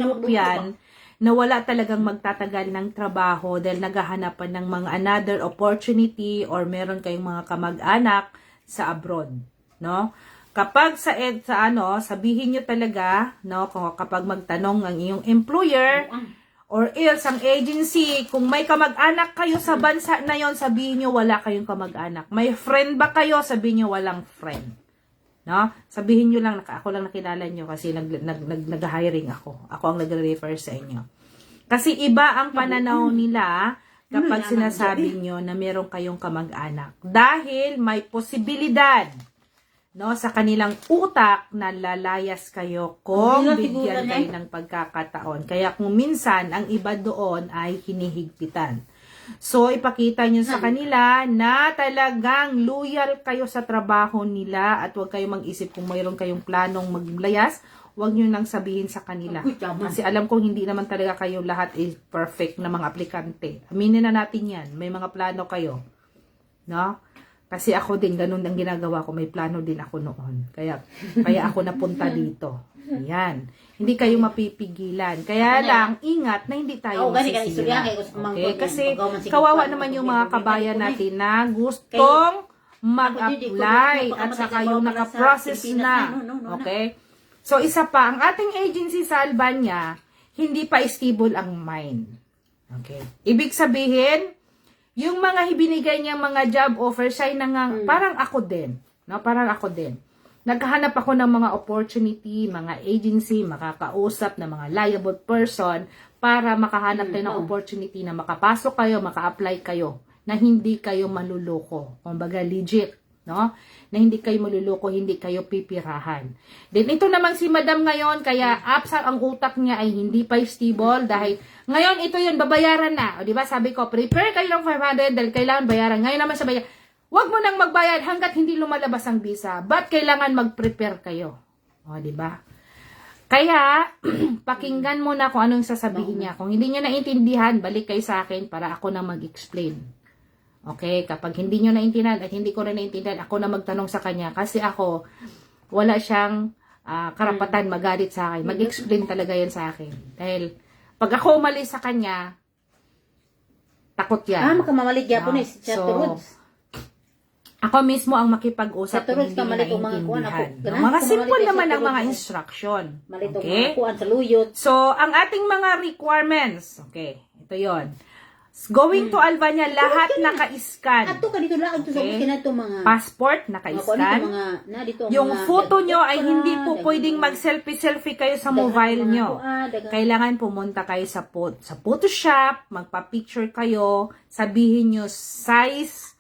Speaker 1: European na wala talagang magtatagal ng trabaho dahil naghahanapan ng mga another opportunity or meron kayong mga kamag-anak sa abroad, no? Kapag sabihin nyo talaga, no, kapag magtanong ang iyong employer or else ang agency, kung may kamag-anak kayo sa bansa na yon, sabihin nyo wala kayong kamag-anak. May friend ba kayo? Sabihin nyo walang friend. No? Sabihin nyo lang, ako lang nakilala nyo kasi nag-hiring ako. Ako ang nagre-refer sa inyo. Kasi iba ang pananaw nila kapag sinasabi nyo na meron kayong kamag-anak. Dahil may posibilidad, no, sa kanilang utak na lalayas kayo kung bigyan kayo ng pagkakataon. Kaya kung minsan, ang iba doon ay hinihigpitan. So, ipakita nyo sa kanila na talagang loyal kayo sa trabaho nila at huwag kayong mag-isip kung mayroon kayong planong maglayas, huwag nyo nang sabihin sa kanila. Kasi alam kong hindi naman talaga kayo lahat is perfect na mga aplikante. Aminin na natin yan. May mga plano kayo. No? Kasi ako din, ganun ang ginagawa ko. May plano din ako noon. Kaya ako napunta dito. Ayan. Hindi kayo mapipigilan. Kaya lang, ingat na hindi tayo masisira. Okay? Kasi kawawa naman yung mga kabayan natin na gustong mag-apply at saka yung nakaprocess na. Okay? So, isa pa, ang ating agency sa Albania, hindi pa stable ang mind. Okay? Ibig sabihin, yung mga ibinigay niyang mga job offer, siya parang ako din. No? Parang ako din. Naghahanap ako ng mga opportunity, mga agency, makakausap na mga liable person para makahanap tayo ng opportunity na makapasok kayo, maka-apply kayo, na hindi kayo maluloko. Kumbaga legit, no? Na hindi kayo maluloko, hindi kayo pipirahan. Then ito naman si Madam ngayon, kaya absent ang utak niya ay hindi pa stable dahil ngayon ito yun, babayaran na. O diba, sabi ko, prepare kayo ng 500 dahil kailangan bayaran. Ngayon naman sabi niya, huwag mo nang magbayad hanggat hindi lumalabas ang visa. But kailangan mag-prepare kayo. O, diba? Kaya, pakinggan mo na kung anong sasabihin niya. Kung hindi niyo naintindihan, balik kayo sa akin para ako na mag-explain. Okay? Kapag hindi niyo naintindihan at hindi ko rin naintindihan, ako na magtanong sa kanya. Kasi ako, wala siyang karapatan magalit sa akin. Mag-explain talaga yan sa akin. Dahil, pag ako umalis sa kanya, takot yan.
Speaker 2: Makamamalig yapon
Speaker 1: Ako mismo ang makipag-usap kung hindi na naintindihan. Mga simple naman ang mga instruction. Okay? So, ang ating mga requirements, okay, ito yon. Going to Albania, lahat naka-scan. Okay? Passport, naka-scan. Yung photo nyo ay hindi po pwedeng mag-selfie-selfie kayo sa mobile nyo. Kailangan pumunta kayo sa Photoshop, magpa-picture kayo, sabihin nyo size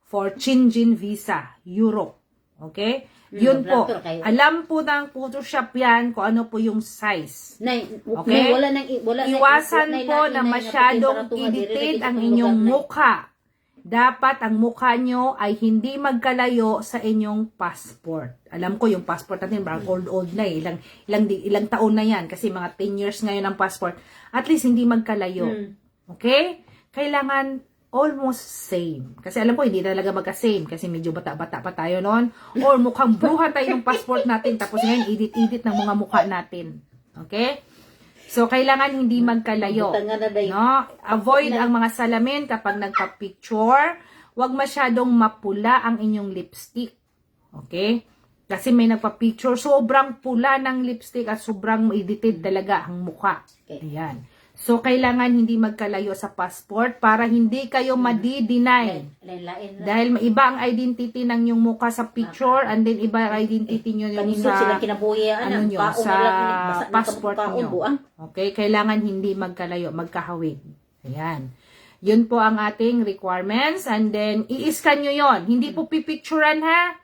Speaker 1: for Schengen visa, Europe. Okay? Yun po. Alam po ng Photoshop yan kung ano po yung size. Okay? Iwasan po na masyadong edited ang inyong mukha. Dapat ang mukha nyo ay hindi magkalayo sa inyong passport. Alam ko yung passport natin, old na eh. Ilang taon na yan. Kasi mga 10 years ngayon ang passport. At least hindi magkalayo. Okay? Kailangan almost same. Kasi alam ko, hindi talaga magka-same. Kasi medyo bata-bata pa tayo noon. Or mukhang bruha tayo ng passport natin. Tapos ngayon, edit-edit ng mga mukha natin. Okay? So, kailangan hindi magkalayo. No? Avoid ang mga salamin kapag nagpa-picture. Huwag masyadong mapula ang inyong lipstick. Okay? Kasi may nagpa-picture, sobrang pula ng lipstick at sobrang edited talaga ang mukha. Ayan. So, kailangan hindi magkalayo sa passport para hindi kayo madi-deny.
Speaker 2: Lain-lain na.
Speaker 1: Dahil iba ang identity ng yung mukha sa picture and then iba ang identity nyo yung
Speaker 2: Kanindot sila
Speaker 1: sa
Speaker 2: kinabuhi
Speaker 1: ano nyo,
Speaker 2: kaon
Speaker 1: sa
Speaker 2: na lang, basa na
Speaker 1: passport
Speaker 2: kaon,
Speaker 1: nyo.
Speaker 2: buang.
Speaker 1: Okay? Kailangan hindi magkalayo, magkahawig. Ayan. Yun po ang ating requirements and then i-scan nyo yon. Hindi po pipicturean ha.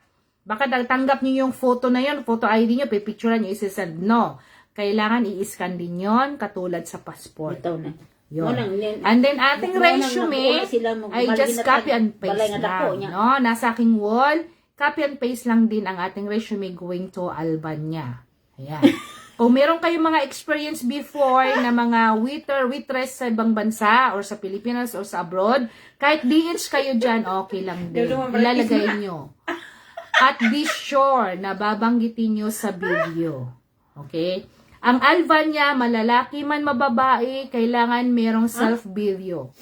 Speaker 1: Baka tanggap nyo yung photo na yon, photo ID nyo, pipicturean nyo, isisend. No. Kailangan i-scan din yon katulad sa passport.
Speaker 2: Bitaw na.
Speaker 1: Yun.
Speaker 2: Mo nang-
Speaker 1: And then ating
Speaker 2: mo nang
Speaker 1: resume
Speaker 2: nakuha sila,
Speaker 1: ay just
Speaker 2: balay
Speaker 1: copy and
Speaker 2: balay
Speaker 1: paste
Speaker 2: nga dako
Speaker 1: lang.
Speaker 2: niya.
Speaker 1: No? Nasa aking wall, copy and paste lang din ang ating resume going to Albania. Ayan. Kung meron kayong mga experience before na mga waiter, waitress sa ibang bansa or sa Pilipinas or sa abroad, kahit DH kayo dyan, okay lang din. Ilalagay nyo. At be sure na babanggitin nyo sa video. Okay? Ang Albania, malalaki man mababae, kailangan merong self-video.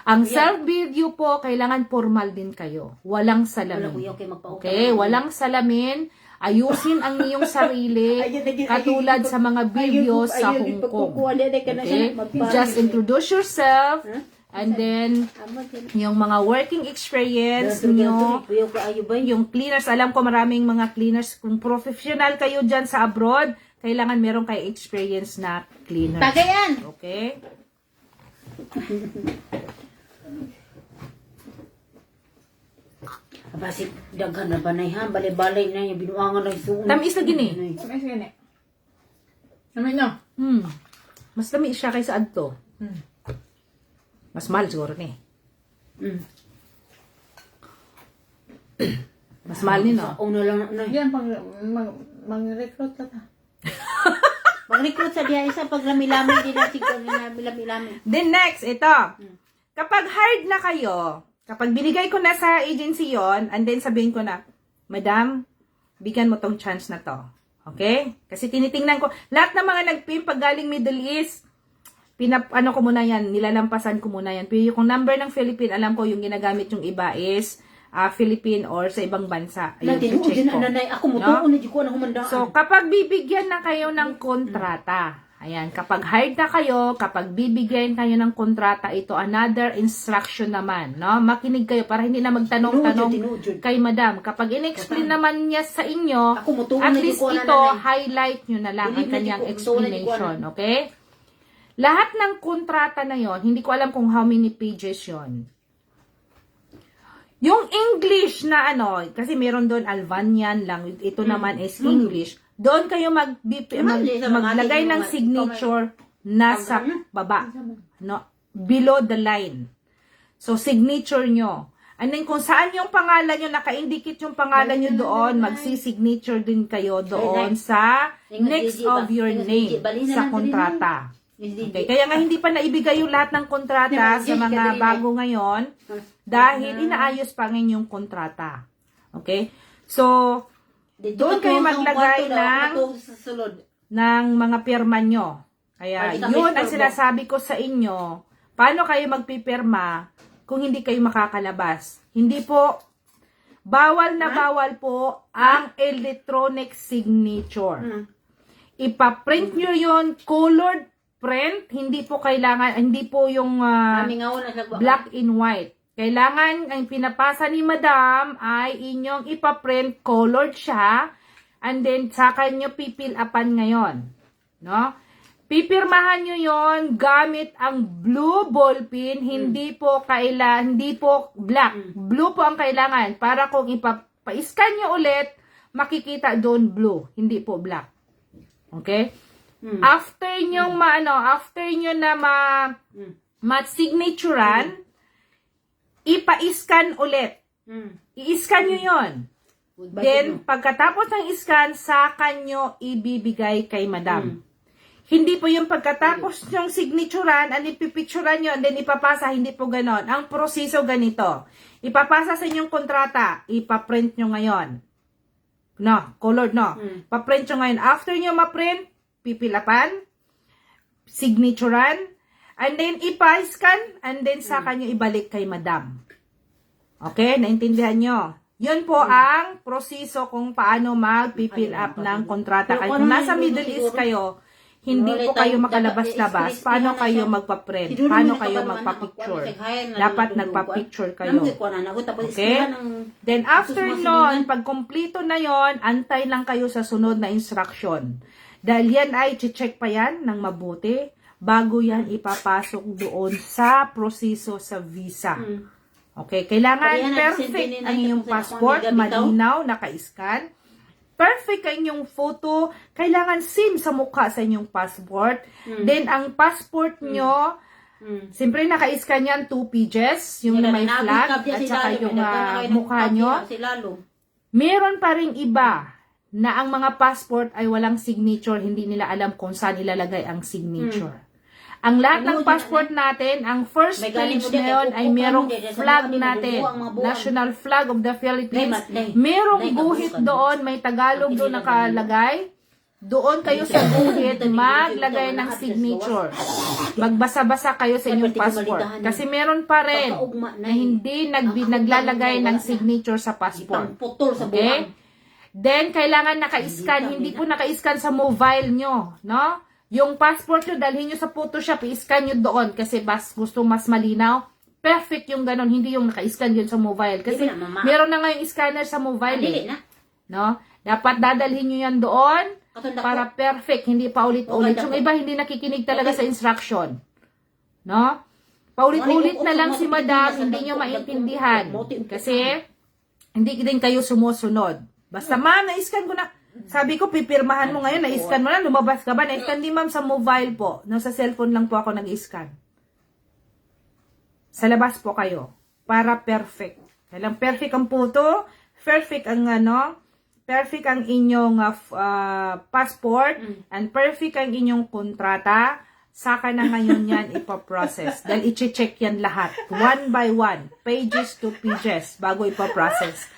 Speaker 1: Ang self-video po, kailangan formal din kayo. Walang
Speaker 2: Wala
Speaker 1: salamin.
Speaker 2: ko okay magpautang.
Speaker 1: Okay? Walang salamin. Ayusin ang iyong sarili katulad sa mga video sa Hong Kong. Okay? Just introduce yourself and then yung mga working experience nyo, yung cleaners. Alam ko maraming mga cleaners. Kung professional kayo dyan sa abroad, kailangan meron kayo experience na cleaner.
Speaker 2: Tagayan!
Speaker 1: Okay?
Speaker 2: Basi daghan na banay ha, balay-balay na yung binuangan ng suon.
Speaker 1: Tamis na gini.
Speaker 3: May sige. Namin nyo.
Speaker 1: Mas tamis siya kaysa adto. Mas mahal siguro ni.
Speaker 2: Mm.
Speaker 1: Mas mahal ni, no?
Speaker 2: Una lang na.
Speaker 3: Yan, pag mag-recruit ka ta.
Speaker 2: Mag-recruit sa diya isa pag lami-lami din natin ko lami-lami.
Speaker 1: Then next, ito. Kapag hired na kayo, kapag binigay ko na sa agency yon, and then sabihin ko na, Madam, bigyan mo tong chance na to. Okay? Kasi tinitingnan ko, lahat ng mga nag-pimp pag galing Middle East, ano ko muna yan, nilalampasan ko muna yan. Pero yung number ng Philippine, alam ko yung ginagamit yung iba is Philippine or sa ibang bansa. Ayun,
Speaker 2: Tinuod
Speaker 1: check
Speaker 2: din
Speaker 1: ko.
Speaker 2: nanay ako mo tuon na ko na humandaan.
Speaker 1: So, kapag bibigyan na kayo ng kontrata, ayan, kapag hired na kayo, kapag bibigyan kayo ng kontrata, ito another instruction naman, no? Makinig kayo para hindi na magtanong-tanong
Speaker 2: Tinuod.
Speaker 1: kay madam. Kapag in-explain naman niya sa inyo,
Speaker 2: Ako mo tuon
Speaker 1: at
Speaker 2: na
Speaker 1: least
Speaker 2: ko na
Speaker 1: ito,
Speaker 2: nanay.
Speaker 1: highlight nyo na lang ang
Speaker 2: Believe na
Speaker 1: kanyang
Speaker 2: di ko- tuon na di ko
Speaker 1: explanation, okay? Lahat ng kontrata na yon, hindi ko alam kung how many pages yon. Yung English na ano, kasi meron doon Albanian lang, ito naman is English. Doon kayo maglagay ng signature nasa baba, no? Below the line. So, signature nyo. And then, kung saan yung pangalan nyo, naka-indicate yung pangalan nyo doon, magsi-signature din kayo doon sa next of your name sa kontrata. Okay, kaya nga hindi pa naibigay yung lahat ng kontrata sa mga bago ngayon dahil inaayos pa ngayon yung kontrata. Okay? So, doon kayo maglagay ng mga pirma nyo. Kaya yun ang sinasabi ko sa inyo, paano kayo magpipirma kung hindi kayo makakalabas. Hindi po, bawal na bawal po ang electronic signature. Ipaprint nyo yun, colored print, hindi po kailangan, hindi po yung black and white. Kailangan, ang pinapasa ni madam ay inyong ipaprint, colored siya, and then saka nyo pipil-upan ngayon. No? Pipirmahan nyo yon gamit ang blue ballpen, hindi po black. Blue po ang kailangan para kung ipa-scan nyo ulit, makikita doon blue, hindi po black. Okay? After nyo na ma-signaturean, ipa-scan ulit. I-scan nyo yon. Then, pagkatapos ng scan, saka nyo ibibigay kay madam. Hindi po yung pagkatapos yung signaturean, and ipipicturean nyo, and then ipapasa, hindi po ganon. Ang proseso ganito. Ipapasa sa inyong kontrata, ipaprint nyo ngayon. No, colored no. Paprint nyo ngayon. After nyo ma-print, pipilapan, signaturean, and then ipa-scan, and then saka nyo ibalik kay madam. Okay? Naintindihan nyo? Yun po ang proseso kung paano mag-fill up ng kontrata. Kung nasa Middle East kayo, hindi
Speaker 2: Wala
Speaker 1: po kayo
Speaker 2: tayong
Speaker 1: makalabas-labas.
Speaker 2: dapat
Speaker 1: Paano
Speaker 2: i-express
Speaker 1: kayo
Speaker 2: na siya.
Speaker 1: magpa-print?
Speaker 2: Siduro
Speaker 1: Paano
Speaker 2: nila
Speaker 1: kayo
Speaker 2: kabaluan na
Speaker 1: magpa-picture?
Speaker 2: magkuhan, nagkakayan na
Speaker 1: Dapat
Speaker 2: naman
Speaker 1: nagpa-picture
Speaker 2: dudugan.
Speaker 1: kayo.
Speaker 2: Naman ikaw na ako, tapos
Speaker 1: Okay?
Speaker 2: iskrihan ng...
Speaker 1: Then after
Speaker 2: Tapos
Speaker 1: nun,
Speaker 2: masilingan.
Speaker 1: pag kompleto na yon, antay lang kayo sa sunod na instruction. Dahil yan ay check pa yan ng mabuti bago yan ipapasok doon sa proseso sa visa. Okay, kailangan
Speaker 2: Kaya
Speaker 1: perfect
Speaker 2: nag-send din
Speaker 1: ang
Speaker 2: na
Speaker 1: inyong
Speaker 2: ito sa
Speaker 1: passport,
Speaker 2: akong bitaw.
Speaker 1: malinaw, naka-scan. Perfect ang inyong photo, kailangan same sa mukha sa inyong passport. Then, ang passport nyo, siyempre naka-scan yan 2 pages, yung na may flag, at saka yung mukha nyo. Meron pa ring iba na ang mga passport ay walang signature, hindi nila alam kung saan ilalagay ang signature. Ang lahat ng passport natin, ang first
Speaker 2: May galing
Speaker 1: page
Speaker 2: mo din,
Speaker 1: ngayon
Speaker 2: kay
Speaker 1: ay
Speaker 2: Kukuk
Speaker 1: merong
Speaker 2: mo din, sa
Speaker 1: flag
Speaker 2: mga
Speaker 1: natin.
Speaker 2: buwang.
Speaker 1: National flag of the Philippines.
Speaker 2: Nay,
Speaker 1: Merong
Speaker 2: nay,
Speaker 1: guhit
Speaker 2: kabukan.
Speaker 1: doon, may Tagalog doon nakalagay. Doon kayo sa guhit maglagay ng signature. Magbasa-basa kayo sa inyong passport. Kasi meron pa rin na hindi naglalagay ng signature sa passport.
Speaker 2: Putol sa
Speaker 1: Okay?
Speaker 2: buwang.
Speaker 1: Then, kailangan naka-scan. Hindi po naka-scan sa mobile nyo. No? Yung passport nyo, dalhin nyo sa Photoshop, i-scan nyo doon. Kasi gusto mas malinaw. Perfect yung ganon. Hindi yung naka-scan yun sa mobile. Kasi
Speaker 2: Di ba na, mama?
Speaker 1: meron na nga yung scanner sa mobile.
Speaker 2: Dili
Speaker 1: Eh.
Speaker 2: na.
Speaker 1: No? Dapat dadalhin nyo yan doon
Speaker 2: Katunda
Speaker 1: para
Speaker 2: ko.
Speaker 1: perfect. Hindi pa ulit-ulit.
Speaker 2: Okay,
Speaker 1: Yung
Speaker 2: dako.
Speaker 1: iba, hindi nakikinig talaga sa instruction. No? Paulit-ulit na lang si madam, hindi nyo maintindihan. Kasi, hindi din kayo sumusunod. Basta, ma'am, na-scan ko na. Sabi ko, pipirmahan mo ngayon, na-scan mo na, lumabas ka ba? Na-scan din, ma'am, sa mobile po. No, sa cellphone lang po ako nag-scan. Sa labas po kayo. Para perfect. Kailang perfect ang photo, perfect ang perfect ang inyong passport, and perfect ang inyong kontrata, saka na ngayon yan ipaprocess. Dahil i-check yan lahat. One by one. Pages to pages bago ipaprocess.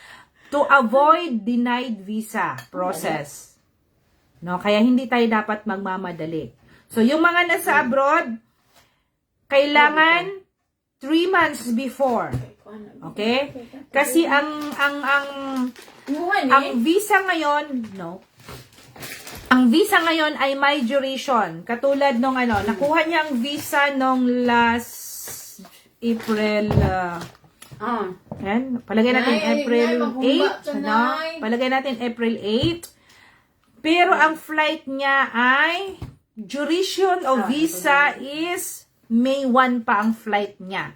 Speaker 1: To avoid denied visa process. No, kaya hindi tayo dapat magmamadali. So, yung mga nasa abroad, kailangan 3 months before. Okay? Kasi ang visa ngayon, no. Ang visa ngayon ay may duration. Katulad nung nakuha niya ang visa nung last April yan, palagay natin April 8, no? Palagay natin April 8. Pero ang flight niya ay duration of visa is May 1 pa ang flight niya.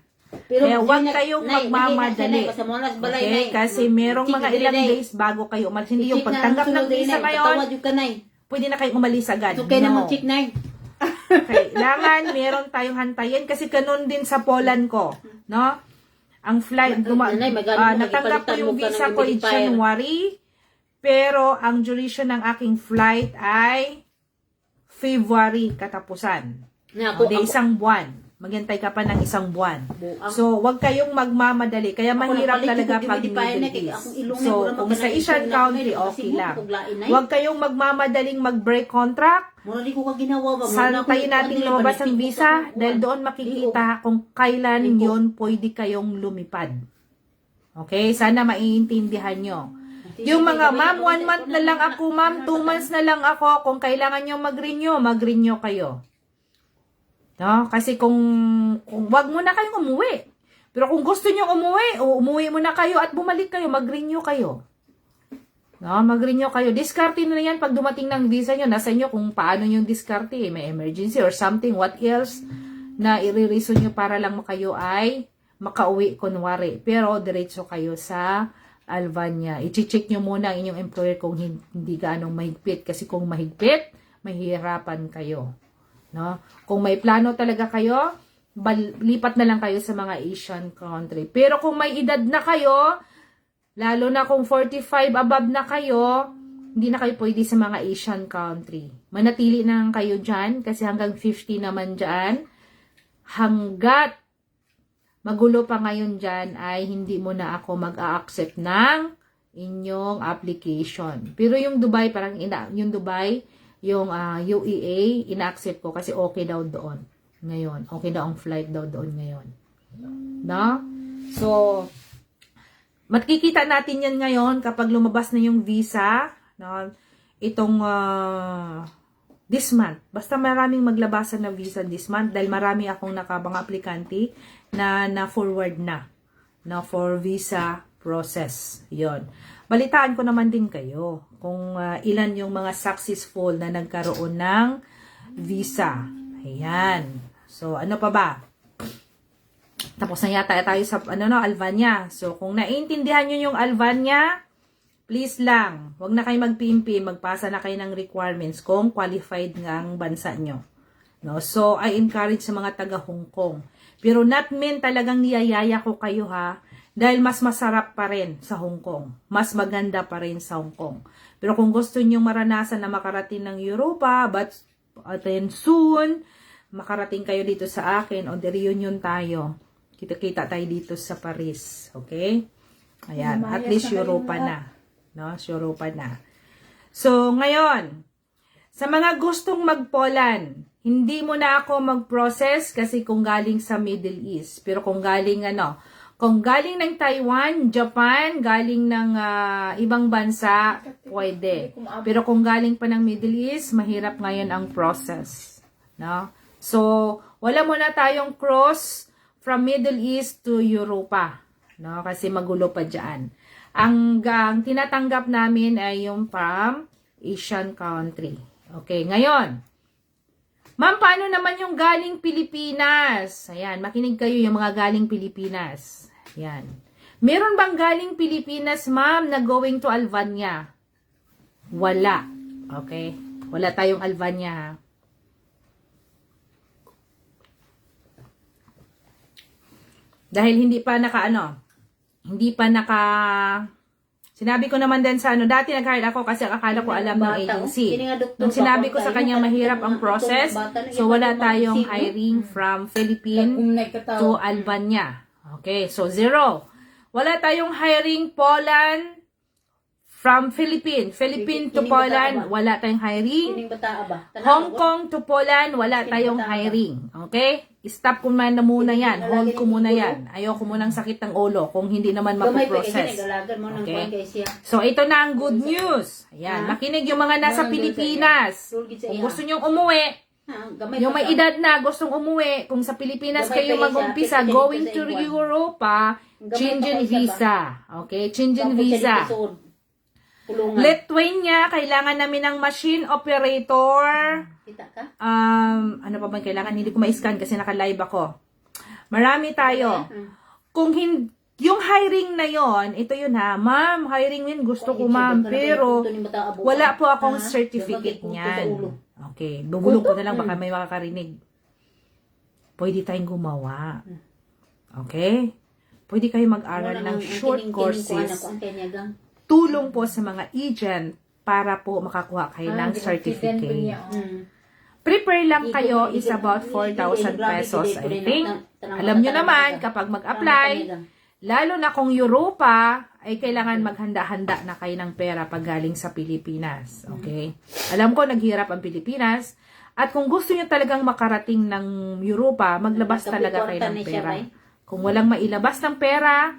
Speaker 1: Kaya huwag kayong magmamadali. Okay? Kasi merong mga ilang days bago kayo umalis. Hindi yung pagtanggap ng visa ngayon, pwede na kayong umalis agad.
Speaker 2: So, kaya
Speaker 1: No.
Speaker 2: naman check na
Speaker 1: Kailangan meron tayong hantayin kasi ganun din sa Poland ko, no? Ang flight natanggap ko yung visa ko in January, pero ang duration ng aking flight ay February katapusan. O, di isang buwan. Maghintay ka pa ng isang buwan. So, wag kayong magmamadali. Kaya mahirap talaga pag middle days. So, kung sa Asian country, okay lang. Wag kayong magmamadaling mag-break contract. Santayin natin lumabas ang visa dahil doon makikita kung kailan yun pwede kayong lumipad. Okay? Sana maiintindihan nyo. Yung mga, ma'am, 1 month na lang ako, ma'am, 2 months na lang ako. Kung kailangan nyo mag-renew kayo. No? Kasi kung wag mo na kayong umuwi. Pero kung gusto nyo umuwi mo na kayo at bumalik kayo, mag-renew kayo. No, mag-renew kayo. Diskarte na yan pag dumating ng visa nyo. Nasa inyo kung paano yung diskarte. May emergency or something. What else na i-reason nyo para lang kayo ay makauwi kunwari. Pero diretso kayo sa Albania. I-check nyo muna ang inyong employer kung hindi gaanong mahigpit. Kasi kung mahigpit, mahihirapan kayo. No? Kung may plano talaga kayo, lipat na lang kayo sa mga Asian country. Pero kung may edad na kayo, lalo na kung 45 above na kayo, hindi na kayo pwede sa mga Asian country. Manatili na lang kayo dyan kasi hanggang 50 naman dyan. Hanggat magulo pa ngayon dyan ay hindi mo na ako mag-a-accept ng inyong application. Pero yung Dubai, yung UEA, ina-accept ko kasi okay daw doon ngayon. Okay daw ang flight daw doon ngayon. No? So, makikita natin yan ngayon kapag lumabas na yung visa. No? Itong this month. Basta maraming maglabasan na visa this month dahil marami akong nakabang aplikante na na-forward na for visa process. Yon. Balitaan ko naman din kayo kung ilan yung mga successful na nagkaroon ng visa. Ayan. So, ano pa ba? Tapos na yata tayo sa Albania. So, kung naiintindihan nyo yung Albania, please lang, wag na kayo mag-PMP, magpasa na kayo ng requirements kung qualified nga ang bansa nyo. No? So, I encourage sa mga taga Hong Kong. Pero not mean talagang niyayaya ko kayo ha, dahil mas masarap pa rin sa Hong Kong. Mas maganda pa rin sa Hong Kong. Pero kung gusto nyo maranasan na makarating ng Europa, but then soon, makarating kayo dito sa akin o the reunion tayo. Kita-kita tayo dito sa Paris. Okay? Ayan. At least Europa na. No? Europa na. So, ngayon, sa mga gustong mag-Poland, hindi mo na ako mag-process kasi kung galing sa Middle East. Pero kung galing kung galing ng Taiwan, Japan, galing ng ibang bansa, pwede. Pero kung galing pa ng Middle East, mahirap ngayon ang process. No? So, wala muna tayong cross from Middle East to Europa. No? Kasi magulo pa dyan. Ang tinatanggap namin ay yung from Asian country. Okay, ngayon. Ma'am, paano naman yung galing Pilipinas? Ayan, makinig kayo yung mga galing Pilipinas. Ayan. Meron bang galing Pilipinas, ma'am, na going to Albania? Wala. Okay? Wala tayong Albania, ha? Dahil hindi pa sinabi ko naman din sa dati nag-hire ako kasi akala ko alam ng agency. Nung sinabi ko sa kanya mahirap ang process, so wala tayong hiring from Philippines to Albania. Okay, so 0. Wala tayong hiring Poland from Philippines. Philippines to Poland, wala tayong hiring. Hong Kong to Poland, wala tayong hiring. Okay? Stop ko na muna yan. Hold ko muna yan. Ayoko munang sakit ng ulo kung hindi naman mapoprocess. Okay? So, ito na ang good news. Ayan, makinig yung mga nasa Pilipinas. Kung gusto nyong umuwi, yung may edad na gustong umuwi, kung sa Pilipinas kayo mag-umpisa, going to Europa, Schengen visa. Okay? Schengen visa. Lithuania, kailangan namin ng machine operator.
Speaker 2: Kita ka?
Speaker 1: Ano pa bang kailangan? Hindi ko ma-scan kasi naka-live ako. Marami tayo. Kung yung hiring na yon, ito yun ha. Ma'am, hiring yun, gusto ko ma'am. Pero wala po akong certificate niyan. Okay, bubulong ko na lang baka may makakarinig. Pwede tayong gumawa. Okay? Pwede kayo mag-aral ng short courses. Tulong po sa mga agent para po makakuha kayo ng certificate. Prepare lang kayo is about 4,000 pesos, I think. Alam nyo naman, kapag mag-apply, lalo na kung Europa, ay kailangan maghanda-handa na kayo ng pera pag galing sa Pilipinas. Okay? Alam ko, naghirap ang Pilipinas. At kung gusto nyo talagang makarating ng Europa, maglabas talaga kayo ng pera. Kung walang mailabas ng pera,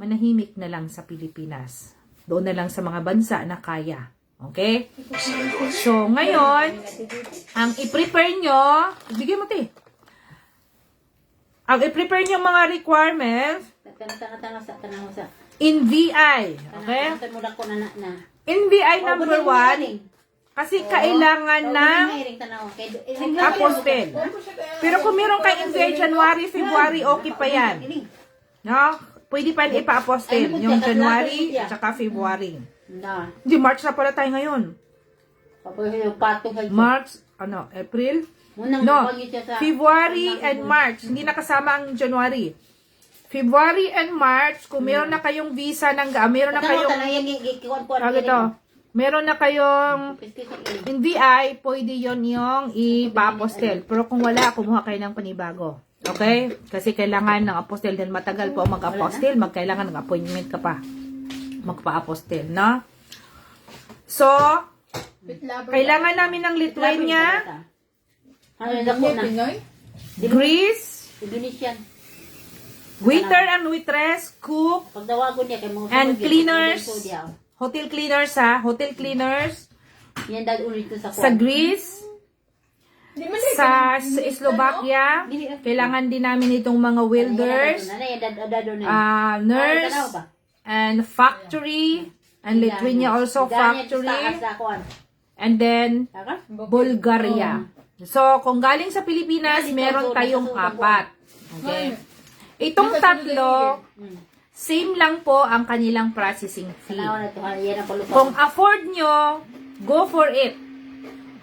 Speaker 1: manahimik na lang sa Pilipinas. Doon na lang sa mga bansa na kaya. Okay? So, ngayon, ang i-prepare nyo, bigyan mo ang i-prepare nyo mga requirements in VI. Okay? In VI number 1, kasi kailangan ng apostel. Pero kung meron kayo in VI January, February, okay pa yan. No? Pwede pa ipa-apostel yung January at saka February. Hindi, March na pala tayo ngayon. March, April? No, February and March. Hindi nakasama ang January. February and March, kung meron na kayong visa meron na kayong NVI, pwede yon yung ipa-apostel. Pero kung wala, kumuha kayo ng panibago. Okay? Kasi kailangan ng apostel dahil matagal po mag-apostel, magkailangan ng appointment ka pa. Magpa-apostel, no? So, kailangan namin ng Lithuania, Greece, waiter and waitress, cook, and cleaners, hotel cleaners ha, hotel cleaners, sa Greece,
Speaker 3: Di man din
Speaker 1: Sa
Speaker 3: ganun.
Speaker 1: Slovakia, kailangan din namin itong mga welders, nurse, and factory, and Lithuania also factory, and then Bulgaria. So, kung galing sa Pilipinas, meron tayong 4. Okay? Itong tatlo, same lang po ang kanilang processing fee. Kung afford nyo, go for it.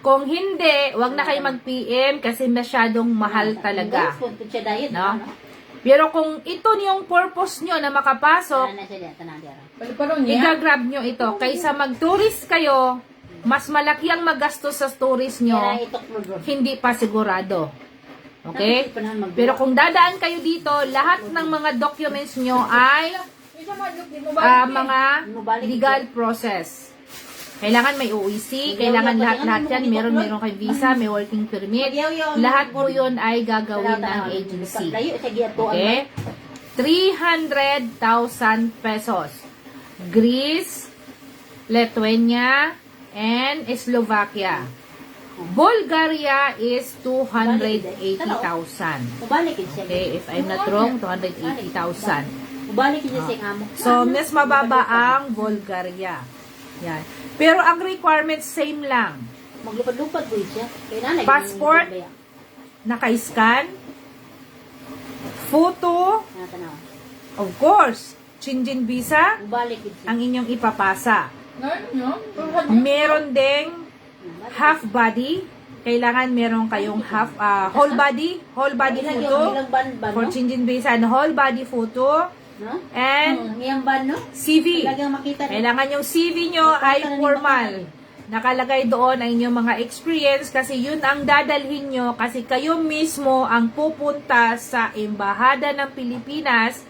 Speaker 1: Kung hindi, wag na kayo mag-PM kasi masyadong mahal talaga. No? Pero kung ito yung purpose nyo na makapasok,
Speaker 3: Palo-palo niya.
Speaker 1: i-grab nyo ito. Kaysa mag-tourist kayo, mas malaki ang magastos sa tourist nyo, hindi pa sigurado. Okay? Pero kung dadaan kayo dito, lahat ng mga documents nyo ay
Speaker 3: Isa madlok din mo
Speaker 1: mga legal process. Kailangan may OEC, kailangan lahat yan. Meron kay visa, may working permit. Lahat po yun ay gagawin ng agency. Okay? 300,000 pesos. Greece, Lithuania, and Slovakia. Bulgaria is 280,000. Okay, if I'm not wrong, 280,000. So, mas mababa ang Bulgaria. Yan. Pero ang requirements same lang.
Speaker 2: Maglupad-lupad po siya.
Speaker 1: Passport. Naka-scan, photo, of course, Schengen visa, ang inyong ipapasa. Meron ding half body. Kailangan meron kayong whole body photo for Schengen visa and whole body photo and CV. Kailangan yung CV nyo ay formal. Nakalagay doon ang inyong mga experience kasi yun ang dadalhin nyo kasi kayo mismo ang pupunta sa Embahada ng Pilipinas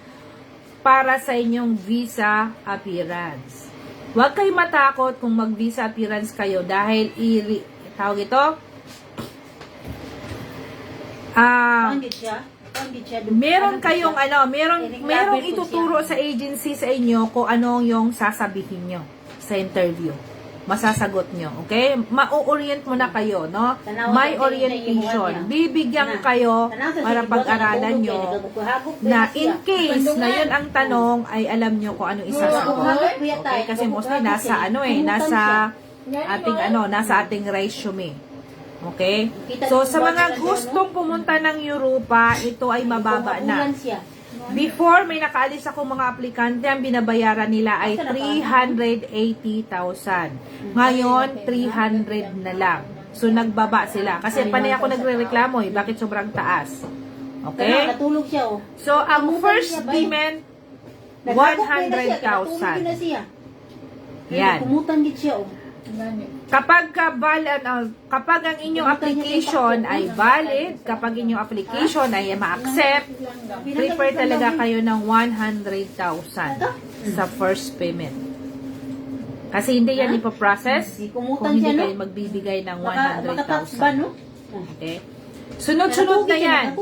Speaker 1: para sa inyong visa appearance. Huwag kayo matakot kung mag-visa appearance kayo dahil tawag ito, meron kayong merong ituturo sa agency sa inyo kung ano yung sasabihin nyo sa interview. Masasagot nyo, okay? Ma-orient mo na kayo, no? May orientation. Bibigyan kayo para pag-aralan nyo na in case na yun ang tanong ay alam nyo kung ano isasagot. Okay? Kasi mostly nasa ating resume. Okay? So, sa mga gustong pumunta ng Europa, ito ay mababa na. Before, may nakaalis akong mga aplikante, ang binabayaran nila ay 380,000. Ngayon, 300 na lang. So, nagbaba sila. Kasi panay ako nagre-reklamo bakit sobrang taas. Okay? So, ang first payment, 100,000. Yan. Kapag ang inyong application ay valid, kapag inyong application ay ma-accept, prepare talaga kayo ng 100,000 sa first payment. Kasi hindi yan ipaprocess kung hindi kayo magbibigay ng 100,000. Okay? Sunod-sunod na yan.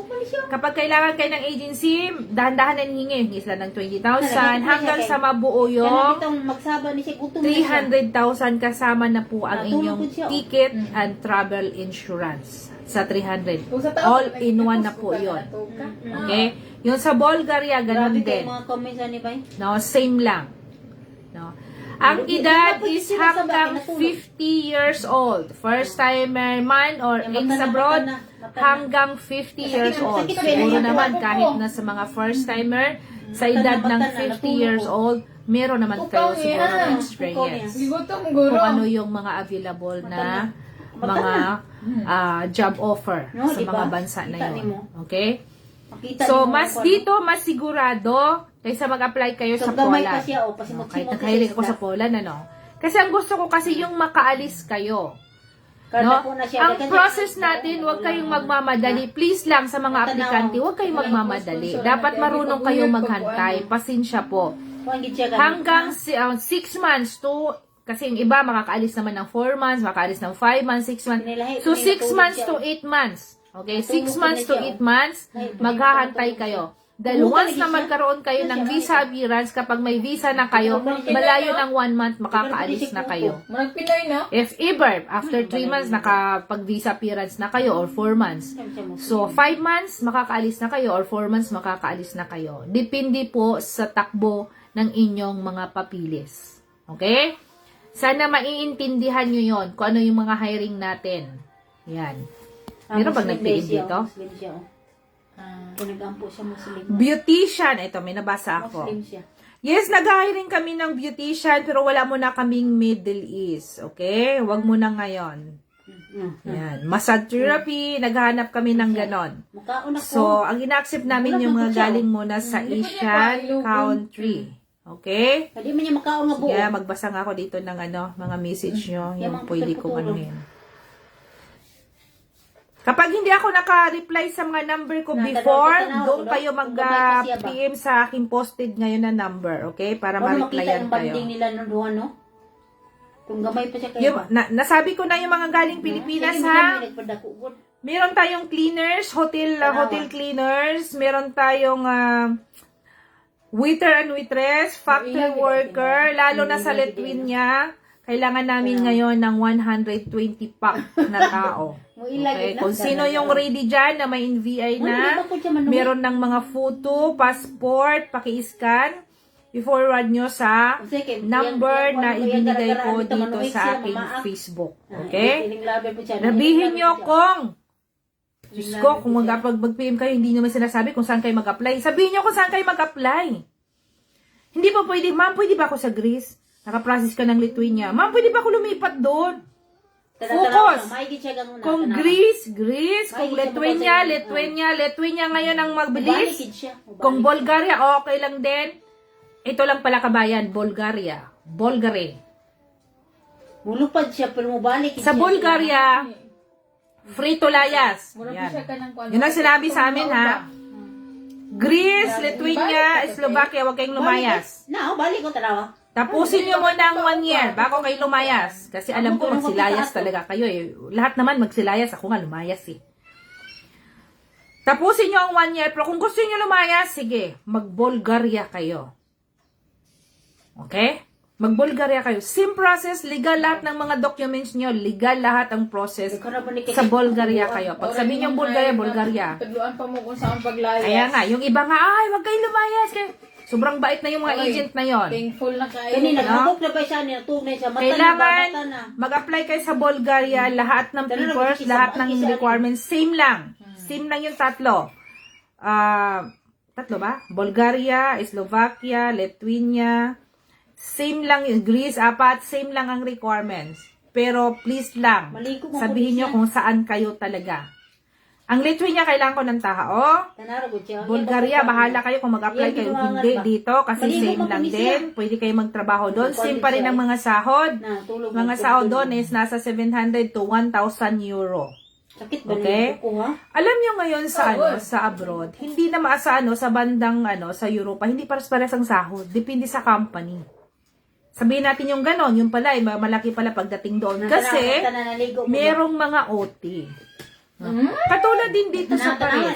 Speaker 1: Kapag kailangan kayo ng agency, dahan-dahan na hihingi sila ng 20,000 hanggang sa mabuo yung 300,000 kasama na po ang inyong ticket and travel insurance sa 300. All in one na po yun. Okay? Yung sa Bulgaria, ganun din. No, same lang. No. Ang edad is hanggang 50 years old. First timer man or ex abroad, hanggang 50 years old. Siguro naman kahit na sa mga first timer, sa edad ng 50 years old, meron naman kayo siguro ng experience. Kung ano yung mga available na mga job offer sa mga bansa na yun. Okay? So, mas sigurado kaysa mag-apply kayo sa Poland. Kahit nag-hiring ako sa Poland, Kasi ang gusto ko kasi yung makaalis kayo. No? Ang process natin, huwag kayong magmamadali. Please lang sa mga aplikante, huwag kayong magmamadali. Dapat marunong kayong maghantay. Pasensya po. Hanggang 6 months to, kasi yung iba makakaalis naman ng 4 months, makakaalis ng 5 months, 6 months. So, 6 months to 8 months. Okay, 6 months to 8 months, maghahantay kayo. Dahil
Speaker 2: Kumuha
Speaker 1: once
Speaker 2: lagi
Speaker 1: na
Speaker 2: siya.
Speaker 1: magkaroon kayo ng visa appearance, kapag may visa na kayo, malayo ng 1 month, makakaalis na kayo.
Speaker 3: Marag Pinoy, no?
Speaker 1: If ever, after 3 months, nakapag-visa appearance na kayo or 4 months. So, 5 months, makakaalis na kayo or 4 months, makakaalis na kayo. Depende po sa takbo ng inyong mga papilis. Okay? Sana maiintindihan nyo yon kung ano yung mga hiring natin. Yan. Meron bang nag-PM dito?
Speaker 2: Muslim siya, oh.
Speaker 3: Ah.
Speaker 2: Kinagampo siya Muslim.
Speaker 1: Beautician. Ito, may nabasa ako.
Speaker 2: Muslim siya.
Speaker 1: Yes, nag-hiring kami ng beautician pero wala muna kaming Middle East. Okay? Huwag muna ngayon. Yan. Massage therapy, naghahanap kami ng ganon.
Speaker 2: Mukhaon ako.
Speaker 1: So, ang ina-accept namin yung mga galing muna sa Asian country. Okay?
Speaker 2: Hindi man niya makaon nga buo.
Speaker 1: Sige, magbasa nga ako dito ng mga message nyo, yung pwede kong anuhin. Kapag hindi ako naka-reply sa mga number ko before, doon kayo mag-PM sa aking posted ngayon na number, okay? Para
Speaker 2: Ano makita
Speaker 1: ma-replyan
Speaker 2: yung banding
Speaker 1: kayo.
Speaker 2: nila nung duha, no? Kung gamay pa siya kayo
Speaker 1: Yung, nasabi ko na yung mga galing Pilipinas, ha? Meron tayong cleaners, hotel cleaners, meron tayong waiter and waitress, factory worker, lalo na sa Lithuania, kailangan namin ngayon ng 120 pack na tao. Okay, kung sino yung ready dyan na may NVI na, meron ng mga photo, passport, paki-scan, i-forward nyo sa number na ibinigay ko dito sa aking Facebook. Okay? Nabihin nyo kung Diyos ko, kung mag-PM kayo, hindi naman sinasabi kung saan kayo mag-apply. Sabihin nyo kung saan kayo mag-apply. Hindi pa pwede, ma'am, pwede ba ako sa Greece? Nakaprocess ka ng Lithuania. Ma'am, pwede ba ako lumipat doon? Focus! Kung Greece, kung Lithuania ngayon ang mabilis. Kung Bulgaria, okay lang din. Ito lang pala kabayan, Bulgaria.
Speaker 2: Mulupad siya, pero mubalik.
Speaker 1: Sa Bulgaria, free to layas.
Speaker 3: Mura
Speaker 1: Yan.
Speaker 3: siya ka ng kwan.
Speaker 1: Yun ang sinabi sa amin, ha? Greece, Lithuania, Slovakia, huwag kayong lumayas.
Speaker 2: Balik ko tarawa.
Speaker 1: Tapusin nyo muna ang 1 year bago kayo lumayas. Kasi alam ko magsilayas talaga kayo eh. Lahat naman magsilayas. Ako nga lumayas eh. Tapusin nyo ang 1 year. Pero kung gusto nyo lumayas, sige, mag-Bulgaria kayo. Okay? Mag-Bulgaria kayo. Same process, legal lahat ng mga documents nyo. Legal lahat ang process sa Bulgaria kayo. Pag sabihin nyo Bulgaria.
Speaker 3: Tagluan pa mo kung saan paglayas.
Speaker 1: Kaya nga, yung iba nga, ay, wag kayo lumayas. Sobrang bait na yung mga agent na yon.
Speaker 3: Thankful na kayo.
Speaker 2: Kanina, nagkabok na pa siya, natugnay siya. Mata
Speaker 1: Kailangan
Speaker 2: na, na.
Speaker 1: mag-apply kayo sa Bulgaria, lahat ng papers, lahat ng requirements, same lang. Same lang yung tatlo. Tatlo ba? Bulgaria, Slovakia, Lithuania, same lang yung Greece, 4, same lang ang requirements. Pero please lang,
Speaker 2: Maligo mo
Speaker 1: sabihin nyo kung saan kayo talaga. Ang Lithuania, kailangan ko ng tao. Bulgaria, bahala kayo kung mag-apply kayo. Hindi dito, kasi same lang din. Pwede kayo magtrabaho doon. Same pa rin ang mga sahod. Mga sahod doon is nasa 700 to 1,000 euro.
Speaker 2: Sakit ba
Speaker 1: Okay?
Speaker 2: ko, ha?
Speaker 1: Alam nyo ngayon sa sa abroad, hindi na maasa sa bandang sa Europa, hindi pares-pares ang sahod. Depende sa company. Sabihin natin yung ganon, yung pala, malaki pala pagdating doon. Kasi, merong mga OT. Katulad din dito sa Paris.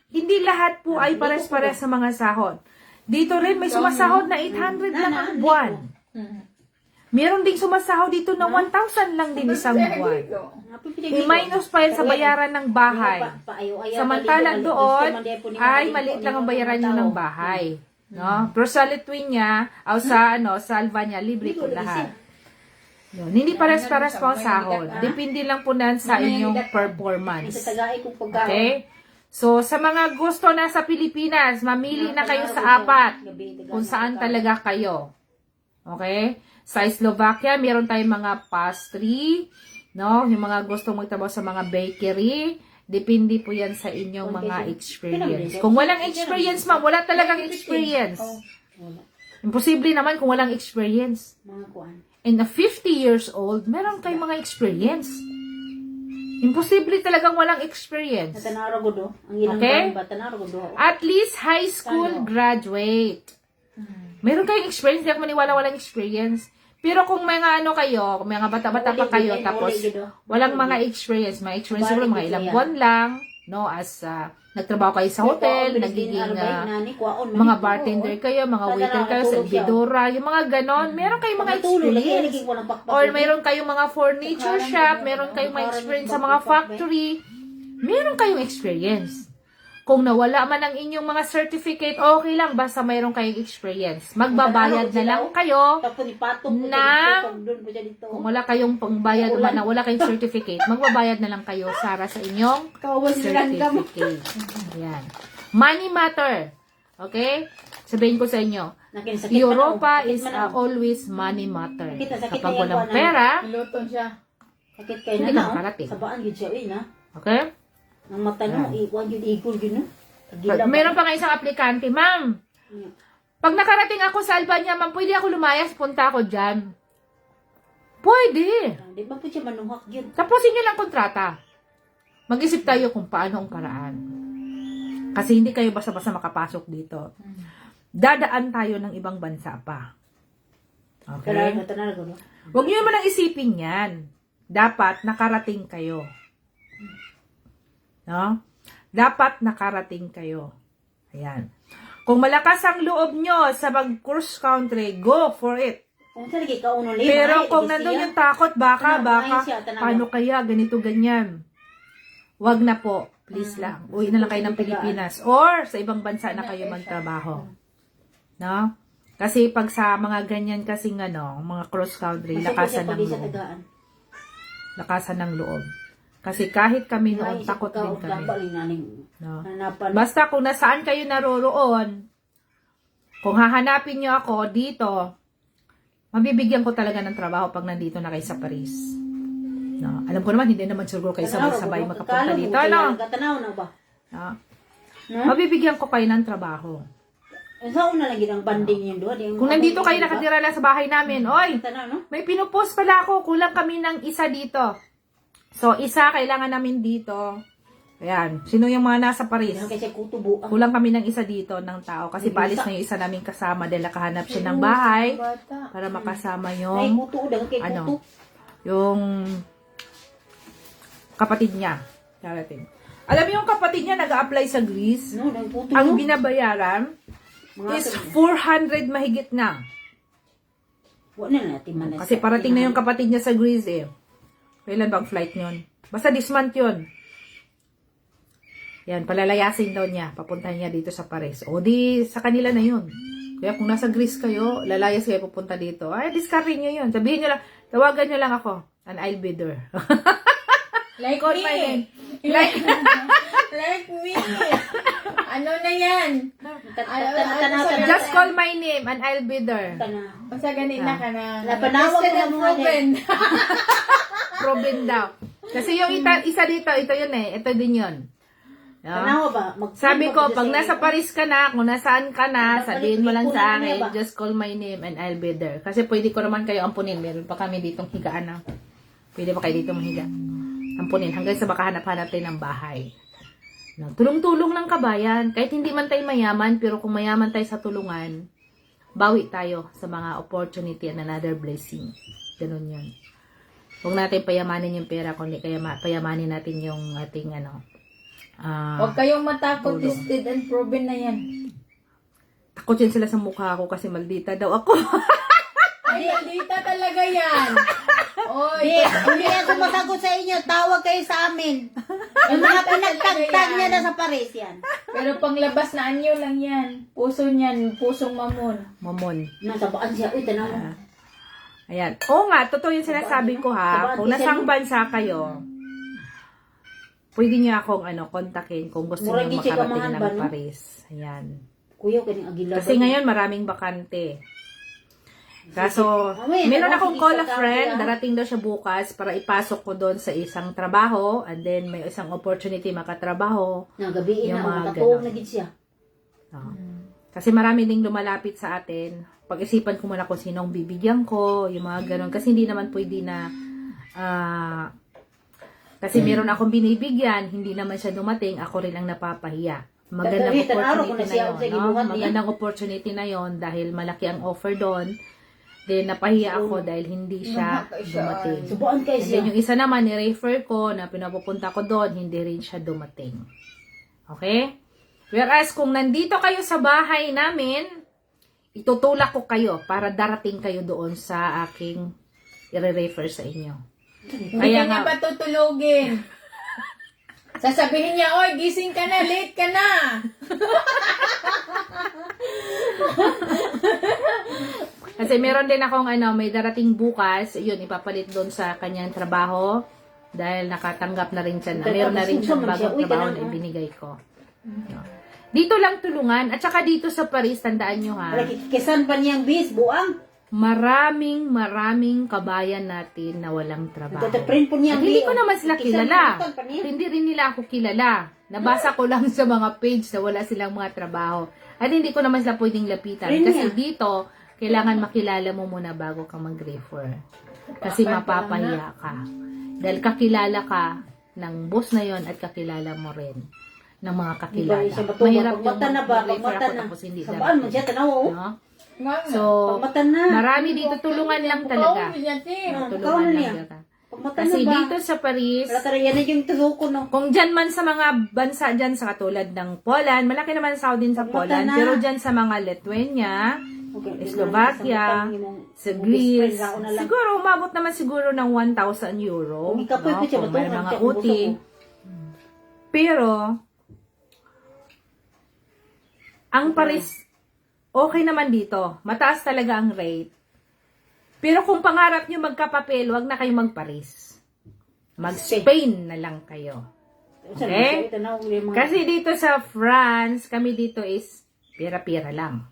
Speaker 1: Hindi lahat po ay pares-pares sa mga sahod. Dito rin may sumasahod na 800 lang ang buwan. Meron ding sumasahod dito na 1,000 lang din isang buwan. I-minus pa yan sa bayaran ng bahay. Samantala doon ay maliit lang ang bayaran nyo ng bahay. No? Pero sa Lithuania, o sa Albania, libre po lahat. Yun. Hindi pares-pares po ang sahod. Depende lang po na sa inyong performance. Okay? So, sa mga gusto na sa Pilipinas, mamili na kayo sa 4 kung saan talaga kayo. Okay? Sa Slovakia, meron tayong mga pastry, no? Yung mga gustong magtrabaho sa mga bakery. Depende po yan sa inyong mga experience. Kung walang experience, ma'am, wala talagang experience. Imposible naman kung walang experience. And a 50 years old, meron kayong mga experience. Imposible talagang walang experience. Okay? At least high school graduate. Meron kayong experience, hindi ako maniwala walang experience. Pero kung mga kayo, kung mga bata-bata pa kayo, tapos walang mga experience siguro mga ilang buwan lang, no, as nagtrabaho kayo sa hotel, nagiging mga bartender kayo, mga waiter kayo, servidora, yung mga ganon, meron kayong mga experience. Or meron kayong mga furniture shop, meron kayong mga experience sa mga factory, meron kayong experience. Kung nawala man ang inyong mga certificate, okay lang, basta mayroon kayong experience. Magbabayad na lang kayo kung wala kayong pangbayad o wala kayong certificate, magbabayad na lang kayo para sa inyong certificate. Ayan. Money matter. Okay? Sabihin ko sa inyo, Europa is always money matter. Kapag walang pera,
Speaker 3: Luton siya.
Speaker 2: Sakit kayo
Speaker 1: hindi
Speaker 2: na
Speaker 1: ka
Speaker 2: na.
Speaker 1: makarating.
Speaker 2: Sabaan yun siya, na.
Speaker 1: Okay?
Speaker 2: Ang mata no, iwan yun, igol yun, no.
Speaker 1: Meron pa nga isang aplikante, ma'am. Pag nakarating ako sa Albania, ma'am, pwede ako lumayas, punta ako dyan. Pwede.
Speaker 2: Di ba po siya manuhak yun?
Speaker 1: Tapusin nyo lang kontrata. Mag-isip tayo kung paano ang paraan. Kasi hindi kayo basta-basta makapasok dito. Dadaan tayo ng ibang bansa pa. Okay? Huwag nyo naman ang isipin yan. Dapat nakarating kayo. No? Dapat nakarating kayo. Ayan. Kung malakas ang loob nyo sa mag-cruise country, go for it. Pero kung nandun yung takot, baka, paano kaya, ganito, ganyan. Wag na po. Please lang. Uwi na lang kayo ng Pilipinas. Or sa ibang bansa na kayo magtrabaho. No? Kasi pag sa mga ganyan kasing mga cross country, lakasan ng loob. Lakasan ng loob. Kasi kahit kami noon, takot din kami. No? Basta kung nasaan kayo naroroon, kung hahanapin nyo ako dito, mabibigyan ko talaga ng trabaho pag nandito na kayo sa Paris. No? Alam ko naman, hindi naman siguro kayo sabay-sabay makapunta dito. No? No? Mabibigyan ko kayo ng trabaho.
Speaker 2: Saan na lagi ng banding yun doon?
Speaker 1: Kung nandito kayo nakatira lang sa bahay namin, oy, may pinupost pala ako, kulang kami ng isa dito. So, isa kailangan namin dito. Ayan, sino yung mga nasa Paris? Kulang kami ng isa dito ng tao kasi paalis na yung isa naming kasama dahil nakahanap siya ng bahay para makasama yung yung kapatid niya. Darating. Alam mo yung kapatid niya nag-a-apply sa Greece? Ang binabayaran is 400 mahigit na. Kasi parating na yung kapatid niya sa Greece eh. Kailan ba ang flight nyon? Basta this month yun. Yan, palalayasin daw niya. Papuntahin niya dito sa Paris. O di, sa kanila na yun. Kaya kung nasa Greece kayo, lalayas kayo pupunta dito. Ay, discardin nyo yun. Sabihin nyo lang, tawagan nyo lang ako. And I'll be there.
Speaker 3: Like
Speaker 1: Call
Speaker 3: me.
Speaker 1: my name.
Speaker 3: Like me. Ano na yan?
Speaker 1: Just call my name and I'll be there.
Speaker 3: Basta ganina ka na.
Speaker 2: Napanawag ko na mga
Speaker 3: proven.
Speaker 1: Proven daw. Kasi yung isa dito, ito yun eh. Ito din yun.
Speaker 2: Panawa ba?
Speaker 1: Sabi ko, pag nasa Paris ka na, kung nasaan ka na, sabihin mo lang sa akin, just call my name and I'll be there. Kasi pwede ko naman kayo ampunin. Meron pa kami ditong higaan na. Pwede pa kayo dito mahiga. Ampunin. Hanggang sa makahanap-hanap tayo ng bahay. Tulong-tulong ng kabayan. Kahit hindi man tayo mayaman, pero kung mayaman tayo sa tulungan, bawi tayo sa mga opportunity and another blessing. Ganun yun. Huwag natin payamanin yung pera, kundi kaya payamanin natin yung ating
Speaker 3: Huwag kayong matakot, tested and proven na yan.
Speaker 1: takot yun sila sa mukha ko kasi maldita daw ako.
Speaker 3: Ay, maldita talaga yan. Oy,
Speaker 2: Hindi yan sumasagot sa inyo. Tawag kayo sa amin. Yung mga pinagtagtag niya na sa Paris yan.
Speaker 3: pero panglabas na anyo lang yan. Puso niyan, pusong mamon.
Speaker 1: Mamon.
Speaker 2: Nasa baan siya. Uy, tanaw mo.
Speaker 1: Ayan. Oo nga, totoo yung sinasabi ko ha. Kung nasang bansa kayo, pwede niyo akong kontakin kung gusto
Speaker 2: Murag
Speaker 1: niyo
Speaker 2: di siya
Speaker 1: makarating
Speaker 2: kamahan
Speaker 1: ng
Speaker 2: ba, no?
Speaker 1: Paris. Ayan.
Speaker 2: Kuya, kaning agila.
Speaker 1: Kasi ngayon maraming bakante. Kaso, meron akong call a friend, darating daw siya bukas para ipasok ko doon sa isang trabaho and then may isang opportunity makatrabaho.
Speaker 2: Nagabiin
Speaker 1: Yung
Speaker 2: na,
Speaker 1: mga
Speaker 2: makatuog
Speaker 1: ganon.
Speaker 2: na gid siya.
Speaker 1: Kasi marami ding lumalapit sa atin. Pag-isipan ko muna kung sinong bibigyan ko, yung mga ganon. Kasi hindi naman pwede na kasi meron akong binibigyan, hindi naman siya dumating, ako rin ang napapahiya. Magandang opportunity na yun, no? Magandang opportunity na yun dahil malaki ang offer doon. Then, napahiya ako dahil hindi siya dumating.
Speaker 2: Subuan kayo
Speaker 1: And
Speaker 2: siya.
Speaker 1: then, yung isa naman, ni-refer ko na pinapupunta ko doon, hindi rin siya dumating. Okay? Whereas, kung nandito kayo sa bahay namin, itutulak ko kayo para darating kayo doon sa aking i-refer sa inyo.
Speaker 3: Hindi
Speaker 1: Kaya
Speaker 3: ka nga
Speaker 1: nga,
Speaker 3: patutulogin. Sasabihin niya, oy, gising ka na, late ka na.
Speaker 1: kasi meron din akong may darating bukas, yun, ipapalit doon sa kanyang trabaho dahil nakatanggap na rin siya na. Meron na rin siyang bagong trabaho na ibinigay ko. Dito lang tulungan. At saka dito sa Paris, tandaan nyo ha,
Speaker 2: Kisan pa niyang bis, buang.
Speaker 1: maraming kabayan natin na walang trabaho.
Speaker 2: Print po
Speaker 1: At
Speaker 2: niyang
Speaker 1: hindi ko naman sila
Speaker 2: Kisan
Speaker 1: kilala.
Speaker 2: pa niya.
Speaker 1: Hindi rin nila ako kilala. Nabasa ko lang sa mga page na wala silang mga trabaho. At hindi ko naman sila pwedeng lapitan.
Speaker 2: Rin
Speaker 1: Kasi
Speaker 2: niya.
Speaker 1: dito, kailangan makilala mo muna bago ka mag-refer. Kasi mapapahiya ka. Dahil kakilala ka ng boss na yon at kakilala mo rin ng mga kakilala. Mahirap yung
Speaker 2: Pagmata na ba?
Speaker 1: mag-refer
Speaker 2: Pagmata
Speaker 1: ako
Speaker 2: na.
Speaker 1: tapos hindi
Speaker 2: Sabaan mo
Speaker 1: darating.
Speaker 2: siya, tanaw.
Speaker 1: No?
Speaker 3: Nga nga.
Speaker 1: So,
Speaker 2: Pagmata na.
Speaker 1: marami dito tulungan lang talaga.
Speaker 3: Bukawin niya, Tim.
Speaker 1: Tulungan
Speaker 2: Ikaw na
Speaker 1: lang
Speaker 2: niya.
Speaker 1: talaga.
Speaker 2: Pagmata
Speaker 1: Kasi
Speaker 2: na ba?
Speaker 1: dito sa Paris,
Speaker 2: Wala talaga, yan na yung tusuko, no?
Speaker 1: kung dyan man sa mga bansa dyan sa katulad ng Poland, malaki naman Saudi din sa
Speaker 2: Pagmata
Speaker 1: Poland,
Speaker 2: na.
Speaker 1: pero dyan sa mga Lithuania, Slovakia, sa Greece, siguro umabot naman siguro ng 1,000 euro.
Speaker 2: Kung ikapoy pa siya,
Speaker 1: Kung may
Speaker 2: matuhan
Speaker 1: mga
Speaker 2: siya, kung
Speaker 1: uti.
Speaker 2: gusto
Speaker 1: Pero, ang Paris, okay naman dito. Mataas talaga ang rate. Pero kung pangarap nyo magkapapel, wag na kayo mag-Paris. Mag-Spain na lang kayo. Okay? Kasi dito sa France, kami dito is pira-pira lang.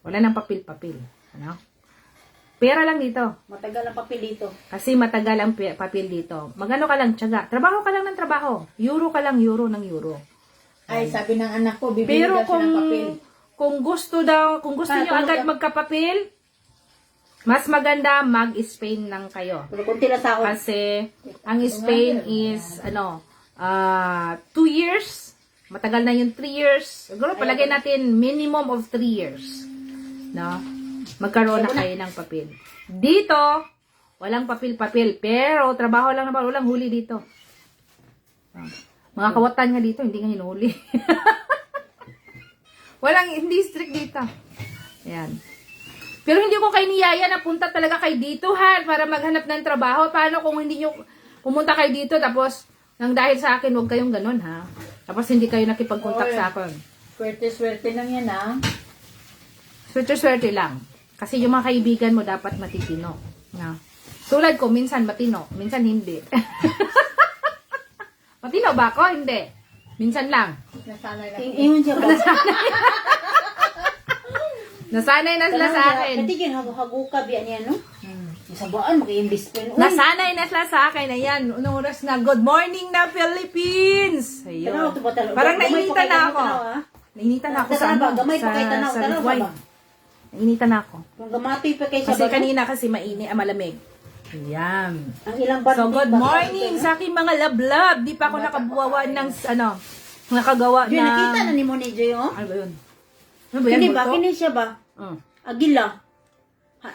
Speaker 1: Wala nang papel-papel. Ano? Pera lang dito.
Speaker 2: Matagal ang papel dito.
Speaker 1: Kasi matagal ang papel dito. Magano ka lang, tiyaga. Trabaho ka lang ng trabaho. Euro ka lang, euro ng euro.
Speaker 3: Ay, sabi ng anak ko, bibili
Speaker 1: Pero
Speaker 3: daw siya ng papel.
Speaker 1: kung gusto niyo agad magkapapel, mas maganda mag-Spain lang kayo.
Speaker 2: Pero kunti lang sa ako.
Speaker 1: Kasi ang Spain is 2 years. Matagal na yung 3 years. Siguro palagay natin minimum of 3 years. No? Magkaroon na kayo ng papel. Dito, walang papel-papel. Pero trabaho lang naman. Walang huli dito. Mga kawatan nga dito, hindi nga hinuhuli. Hindi strict dito. Ayan. Pero hindi ko kayo niyaya na punta talaga kayo dito, ha? Para maghanap ng trabaho. Paano kung hindi nyo pumunta kayo dito, tapos nang dahil sa akin, huwag kayong ganun, ha? Tapos hindi kayo nakipag-contact sa akin.
Speaker 3: Swerte-swerte lang yan, ha?
Speaker 1: Swerte-swerte lang. Kasi yung mga kaibigan mo dapat matitino. No? Tulad ko, minsan matino, minsan hindi. Matino ba ako? Hindi. Minsan lang.
Speaker 3: Nasanay na.
Speaker 2: Ingon siya ba?
Speaker 1: Nasanay na sila sa akin.
Speaker 2: Pati yun, hago ka biya niya, no? Sabaan, mag-i-imbis pa yun.
Speaker 1: Nasanay na sila sa akin. Ayan, unang oras na. Good morning na, Philippines! Ayun. Parang nainitan na ako. Nainitan na ako sa ano,
Speaker 2: Gamay pa kay tanaw,
Speaker 1: sa
Speaker 2: tanaw
Speaker 1: red
Speaker 2: ba?
Speaker 1: wine. Nainitan na ako.
Speaker 2: Kung gamatoy pa kay siya
Speaker 1: Kasi
Speaker 2: ba?
Speaker 1: kanina kasi malamig. Ayan.
Speaker 2: Ang ilang bat.
Speaker 1: So, good morning sa aking mga lablab. Di pa ako nakabuwawan ng, nakagawa
Speaker 2: Joy, nakita
Speaker 1: na.
Speaker 2: na ni mo ni Joy, oh?
Speaker 1: Ano ba yun? Ano ba yan?
Speaker 2: Hindi ba?
Speaker 1: Multo?
Speaker 2: Kini siya ba?
Speaker 1: Mm.
Speaker 2: Agila.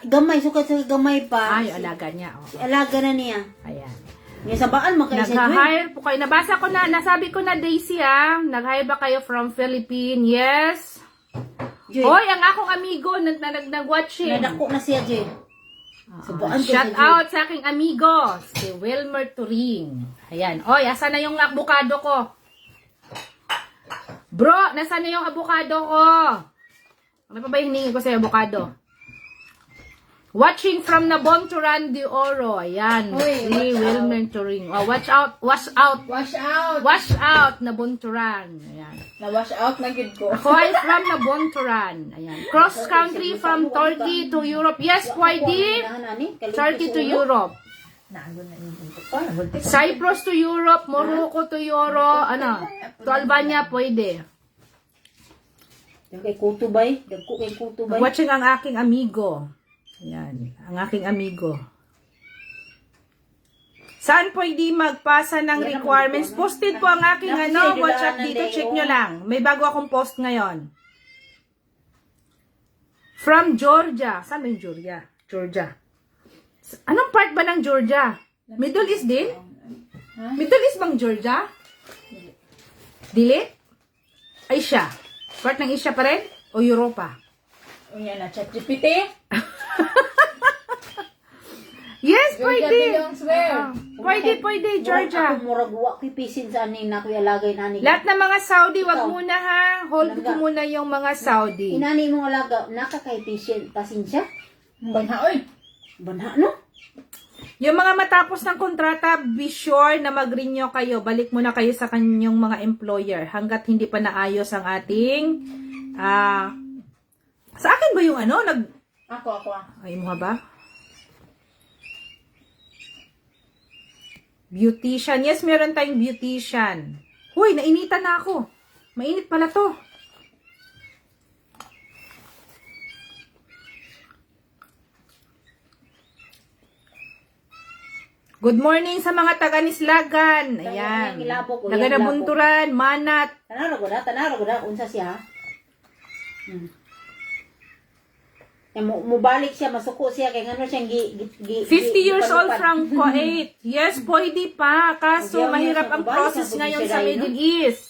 Speaker 2: Gamay, sukat sa gamay pa.
Speaker 1: Ay, alaga niya. Oh.
Speaker 2: Alaga na niya.
Speaker 1: Ayan.
Speaker 2: May sabaan mo kayo siya, Joy.
Speaker 1: Nag-hire po kayo. Nabasa ko na, nasabi ko na Daisy nag-hire ba kayo from Philippines? Yes.
Speaker 2: Joy,
Speaker 1: Hoy, ang akong amigo nag-watching.
Speaker 2: nadako na siya, Joy. Sabaan ko
Speaker 1: Shout
Speaker 2: siya, Joy.
Speaker 1: out sa aking amigo, si Wilmer Turing. Ayan. Oy, asan na yung avocado ko? Bro, nasaan na yung avocado ko? Ano pa ba yung hiningi ko sa avocado? Watching from Nabonturan de Oro. Ayan.
Speaker 3: Uy,
Speaker 1: Si Wilmer Turing. Oh, watch out. Wash out.
Speaker 3: Wash out.
Speaker 1: Wash out. Nabonturan. Ayan.
Speaker 3: Na-wash out na yun ko.
Speaker 1: Ako ay from Nabonturan. Ayan. Cross country from Turkey to Europe. Yes, pwede. Turkey to Europe. Cyprus to Europe, Morocco to Europe, to Albania, pwede.
Speaker 2: Yung kay Kutubay. Dagko kay Kutubay.
Speaker 1: Watching ang aking amigo. Ayan, ang aking amigo. Saan pwede magpasa ng requirements? Posted po ang aking WhatsApp dito. Check nyo lang. May bago akong post ngayon. From Georgia. Saan ba yung Georgia? Georgia. Anong part ba ng Georgia? Middle East din?
Speaker 3: Ha?
Speaker 1: Middle East bang Georgia? Dili? Asia. Part ng Asia pa rin? O Europa?
Speaker 3: O yan na, ChatGPT.
Speaker 1: Yes,
Speaker 3: Georgia
Speaker 1: pwede.
Speaker 3: belongs where?
Speaker 1: Pwede, Georgia.
Speaker 2: Ako murag wa ko pisin sa anin na ko alagay na ni.
Speaker 1: Lahat ng mga Saudi, wag
Speaker 2: Ikaw.
Speaker 1: muna ha. Hold ko muna yung mga Saudi.
Speaker 2: Inani mo alaga naka kay pisin pasensya.
Speaker 3: Banha, oy.
Speaker 2: Banha no?
Speaker 1: Yung mga matapos ng kontrata, be sure na mag-renew kayo. Balik muna kayo sa kanyang mga employer hanggat hindi pa naayos ang ating sa akin ba yung ano?
Speaker 3: Ako.
Speaker 1: Ay mo ba? Beautician. Yes, meron tayong beautician. Huy, nainitan na ako. Mainit pala to. Good morning sa mga taga-Nislagan. Ayan.
Speaker 2: Yung ilabo ko,
Speaker 1: Taga
Speaker 2: yung
Speaker 1: Nabunturan, Manat.
Speaker 2: Tanaro ko da unsa siya. Mubalik siya, masuko siya kay ngano siyang
Speaker 1: 50 years old from Kuwait. Yes, pwede pa. Kaso
Speaker 2: Ayaw niya
Speaker 1: mahirap
Speaker 2: sa
Speaker 1: ang
Speaker 2: babae,
Speaker 1: process
Speaker 2: sa
Speaker 1: ngayon
Speaker 2: Bugisay,
Speaker 1: sa Middle East.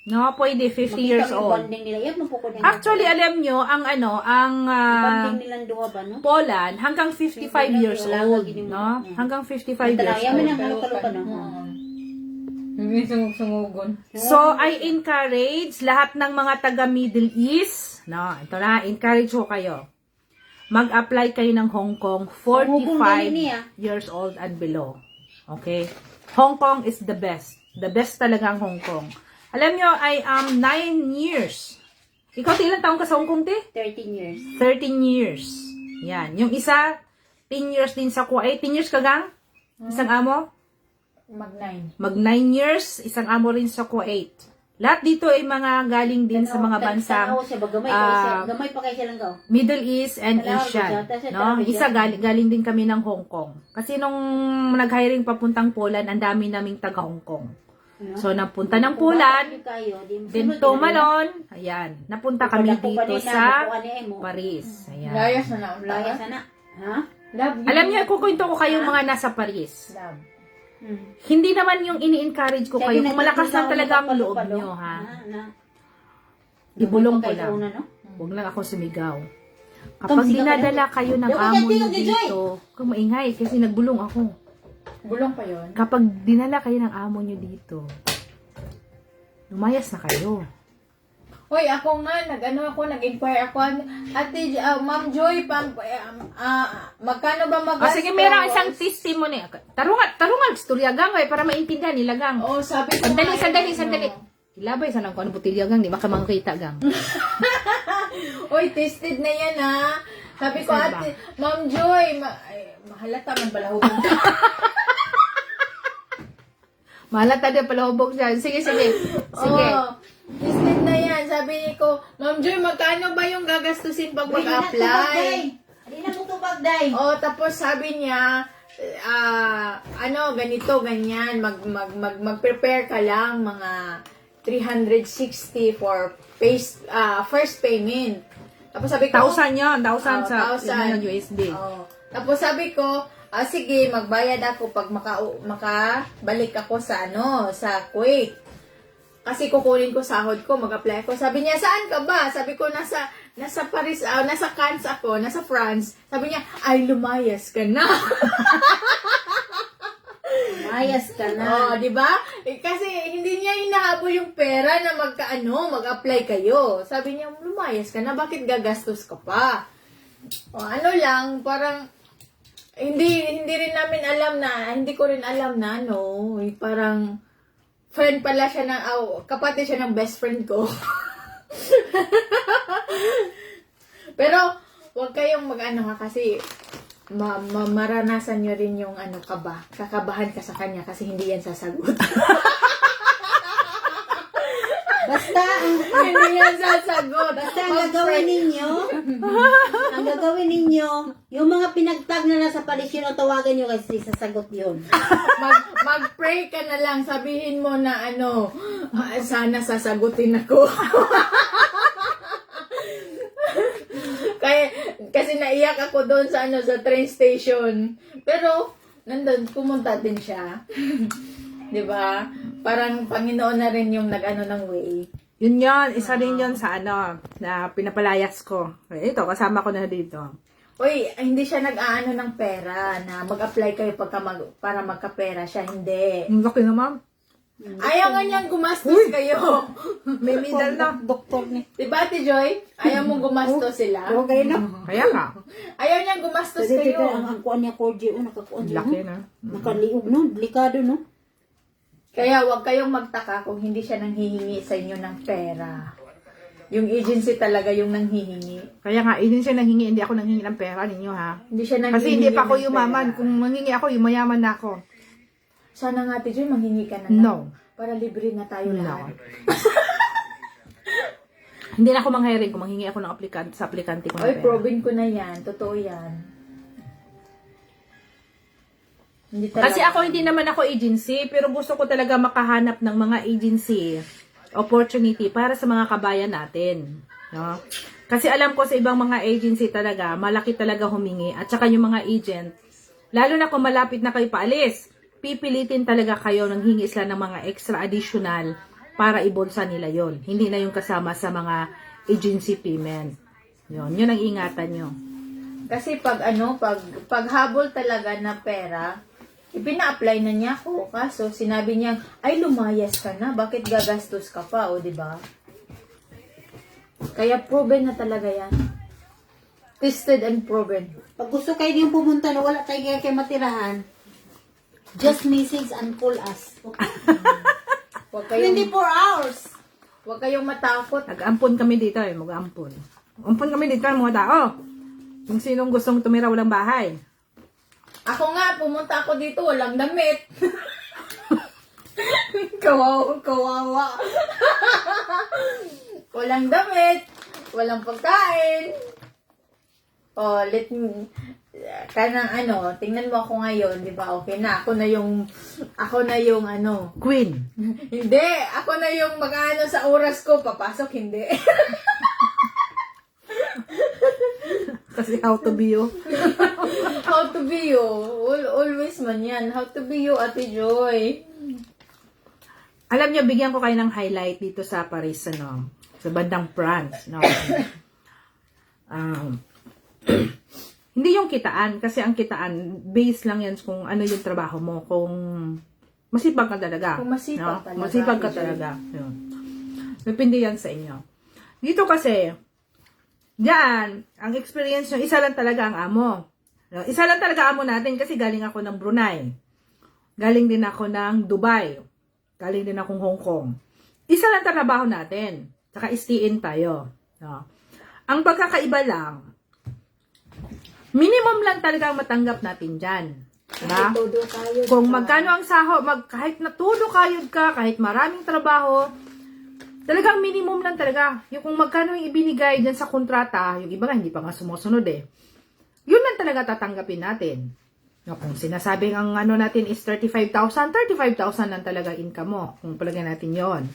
Speaker 1: No, pwede 50 years old.
Speaker 2: Bonding nila, yan mo po ko din.
Speaker 1: Actually, alam nyo, ang
Speaker 2: bonding nilang duha ba no?
Speaker 1: Poland, hanggang 55 years old. No? Hanggang 55 years
Speaker 2: Yaman
Speaker 1: old.
Speaker 2: ang halok-halok no.
Speaker 3: Hindi sumugon.
Speaker 1: So, I encourage lahat ng mga taga Middle East, no, ito na, encourage ko kayo. Mag-apply kayo ng Hong Kong, 45 years old and below. Okay? Hong Kong is the best. The best talaga ang Hong Kong. Alam nyo, I am 9 years. Ikaw, ilang taong ka sa Hong Kong, te?
Speaker 2: 13 years.
Speaker 1: 13 years. Yan. Yung isa, 10 years din sa Kuwait. 10 years ka, gang? Isang amo?
Speaker 3: Mag-9.
Speaker 1: Mag 9 years, isang amo rin sa Kuwait. Lahat dito ay mga galing din sa mga bansang
Speaker 2: Tanaw siya ba gamay pa kay siya lang gaw.
Speaker 1: Middle East and
Speaker 2: Tanaw
Speaker 1: Asian.
Speaker 2: siya, tapos
Speaker 1: No?
Speaker 2: tanaw siya.
Speaker 1: Isa galing din kami ng Hong Kong. Kasi nung nag-hiring papuntang Poland, ang dami naming taga Hong Kong. So napunta ng Poland, then tumalon, ayan, napunta kami dito sa Paris. Ayan.
Speaker 3: Layas na na.
Speaker 2: Laya sana. Ha?
Speaker 3: Love you.
Speaker 1: Alam niyo, kukwento ko kayong mga nasa Paris.
Speaker 3: Love.
Speaker 1: Hindi naman yung ini-encourage ko kayo. Kung malakas lang talaga ang loob nyo, ha? Ibulong ko lang. Huwag lang ako sumigaw. Kapag dinadala kayo ng amo nyo dito, kung maingay, kasi nagbulong ako.
Speaker 3: Bulong pa yon.
Speaker 1: Kapag dinala kayo ng amo nyo dito, lumayas na kayo.
Speaker 3: Hoy, ako nga, nag-inquire ako. Ate, Ma'am Joy, magkano ba
Speaker 1: O
Speaker 3: magastos?
Speaker 1: sige, meron isang testimony. Tarungan, istorya gang, para maintindihan nila gang.
Speaker 3: Oh, sabi ko
Speaker 1: Sandali.
Speaker 3: ano.
Speaker 1: Ilabay sa nang kung ano butilya gang, di ba ka makita gang.
Speaker 3: Hoy, tested na yan ha. Sabi ko,
Speaker 1: Saan ba?
Speaker 3: ate, Ma'am Joy, mahalata man pala hubog.
Speaker 1: Malata din pala hubog siya. Sige.
Speaker 3: Oh, tested na yan. Sabi ko, Ma'am Joy, magkano ba yung gagastusin pag mag-apply?
Speaker 2: Hindi na mo tubag, day.
Speaker 3: Oh, tapos sabi niya, ganito, ganyan, mag-prepare ka lang mga 360 for first payment. Tapos sabi ko,
Speaker 1: 1,000 yun. 1,000 sa
Speaker 3: 1,000.
Speaker 1: USD.
Speaker 3: Oh. Tapos sabi ko, sige, magbayad ako pag makabalik ako sa sa Kuwait. Kasi kukunin ko sahod ko, mag-apply ako. Sabi niya, saan ka ba? Sabi ko, nasa Paris, nasa Cannes ako, nasa France. Sabi niya, ay, lumayas ka na.
Speaker 2: Mayas ka na.
Speaker 3: Oh, di ba? Kasi hindi niya hinahabol yung pera na mag-apply kayo. Sabi niya, lumayas ka na, bakit gagastos ka pa? O, lang, parang, hindi rin namin alam na, hindi ko rin alam na, parang, friend pala siya kapatid siya ng best friend ko. Pero, huwag kayong kasi, maranasan nyo rin yung kakabahan ka sa kanya kasi hindi yan sasagot.
Speaker 2: Basta,
Speaker 3: Hindi yan sasagot.
Speaker 2: basta ang gagawin ninyo, yung mga pinagtag na nasa palis yun, ang tawagan nyo kasi sasagot yun.
Speaker 3: Mag-pray ka na lang. Sabihin mo na sana sasagutin ako. Kasi naiyak ako doon sa sa train station. Pero nandun pumunta din siya. 'Di ba? Parang Panginoon na rin yung nag-ano ng way.
Speaker 1: Yun yun, isa rin yun sa na pinapalayas ko. Ito, kasama ko na dito.
Speaker 3: Uy, hindi siya nag-aano ng pera na mag-apply kayo para magkapera siya. Hindi.
Speaker 1: Ang laki naman.
Speaker 3: Ayaw nga niyang gumastos kayo.
Speaker 1: May middle na.
Speaker 2: Doktor ni.
Speaker 3: Diba, Ate Joy? Ayaw mong gumastos sila.
Speaker 2: Huwag kayo na.
Speaker 1: Kaya ka.
Speaker 3: Ayaw niyang gumastos
Speaker 2: Kasi
Speaker 3: kayo.
Speaker 2: ang kuan niya, Corgi, nakakuan niya.
Speaker 1: Laki na.
Speaker 2: Nakaliog, no? Delikado, no?
Speaker 3: Kaya huwag kayong magtaka kung hindi siya nanghihingi sa inyo ng pera. Yung agency talaga yung nanghihingi.
Speaker 1: Kaya nga, hindi siya nanghingi, hindi ako nanghingi ng pera ninyo ha.
Speaker 3: Hindi siya nanghihingi.
Speaker 1: Kasi hindi pa ako
Speaker 3: ng
Speaker 1: yumaman.
Speaker 3: pera.
Speaker 1: Kung manghingi ako, yumayaman na ako.
Speaker 3: Sana nga, Ate Joy, manghingi ka na lang.
Speaker 1: No.
Speaker 3: Para libre na tayo
Speaker 1: No.
Speaker 3: lahat.
Speaker 1: Hindi na ako manghiring kung manghingi ako ng aplikante ko ng
Speaker 3: Oy,
Speaker 1: pera.
Speaker 3: probin ko na yan. Totoo yan. Hindi talaga.
Speaker 1: Kasi ako hindi naman ako agency, pero gusto ko talaga makahanap ng mga agency opportunity para sa mga kabayan natin. No? Kasi alam ko sa ibang mga agency talaga, malaki talaga humingi. At saka yung mga agent, lalo na kung malapit na kayo paalis, pipilitin talaga kayo ng hingi sila ng mga extra additional para ibulsa nila yon. Hindi na yung kasama sa mga agency payment. Yun ang ingatan nyo.
Speaker 3: Kasi pag habol talaga na pera, ipina-apply na niya ako. Kaso sinabi niya, ay lumayas ka na, bakit gagastos ka pa, o di ba? Kaya proven na talaga yan. Tested and proven.
Speaker 2: Pag gusto kayo din pumunta na wala tayo kayo matirahan, just message and call us.
Speaker 3: Huwag kayong,
Speaker 2: 24 hours.
Speaker 3: huwag kayong matakot.
Speaker 1: Nag-ampon kami dito mag-ampon. Ampon kami dito mga tao. Kung sinong gustong tumira walang bahay.
Speaker 3: Ako nga, pumunta ako dito, walang damit. Kawawa. Walang damit, walang pagkain. Oh, tingnan mo ako ngayon, di ba? Okay na, ako na yung
Speaker 1: Queen.
Speaker 3: hindi, ako na yung mag-ano sa oras ko, papasok, hindi.
Speaker 1: Kasi how to be you.
Speaker 3: How to be you, always man yan. How to be you, Ate Joy.
Speaker 1: Alam niyo, bigyan ko kayo ng highlight dito sa Paris, sa bandang France, hindi yung kitaan, kasi ang kitaan, base lang yan kung ano yung trabaho mo, kung masipag ka talaga.
Speaker 3: Kung masipag talaga.
Speaker 1: Masipag ka talaga. Yun. Depende yan sa inyo. Dito kasi, diyan, ang experience nyo, isa lang talaga ang amo. Isa lang talaga amo natin kasi galing ako ng Brunei. Galing din ako ng Dubai. Galing din akong Hong Kong. Isa lang trabaho natin. Saka istiin tayo. No? Ang pagkakaiba lang, minimum lang talaga ang matanggap natin dyan. Diba?
Speaker 2: Todo tayo.
Speaker 1: Kung magkano ang sahod, kahit natudo kayod ka, kahit maraming trabaho, talagang minimum lang talaga. Yung kung magkano yung ibinigay dyan sa kontrata, yung iba nga hindi pa nga sumusunod eh. Yun lang talaga tatanggapin natin. No, kung sinasabing ang natin is 35,000, 35,000 lang talaga income mo. Kung palagay natin yon.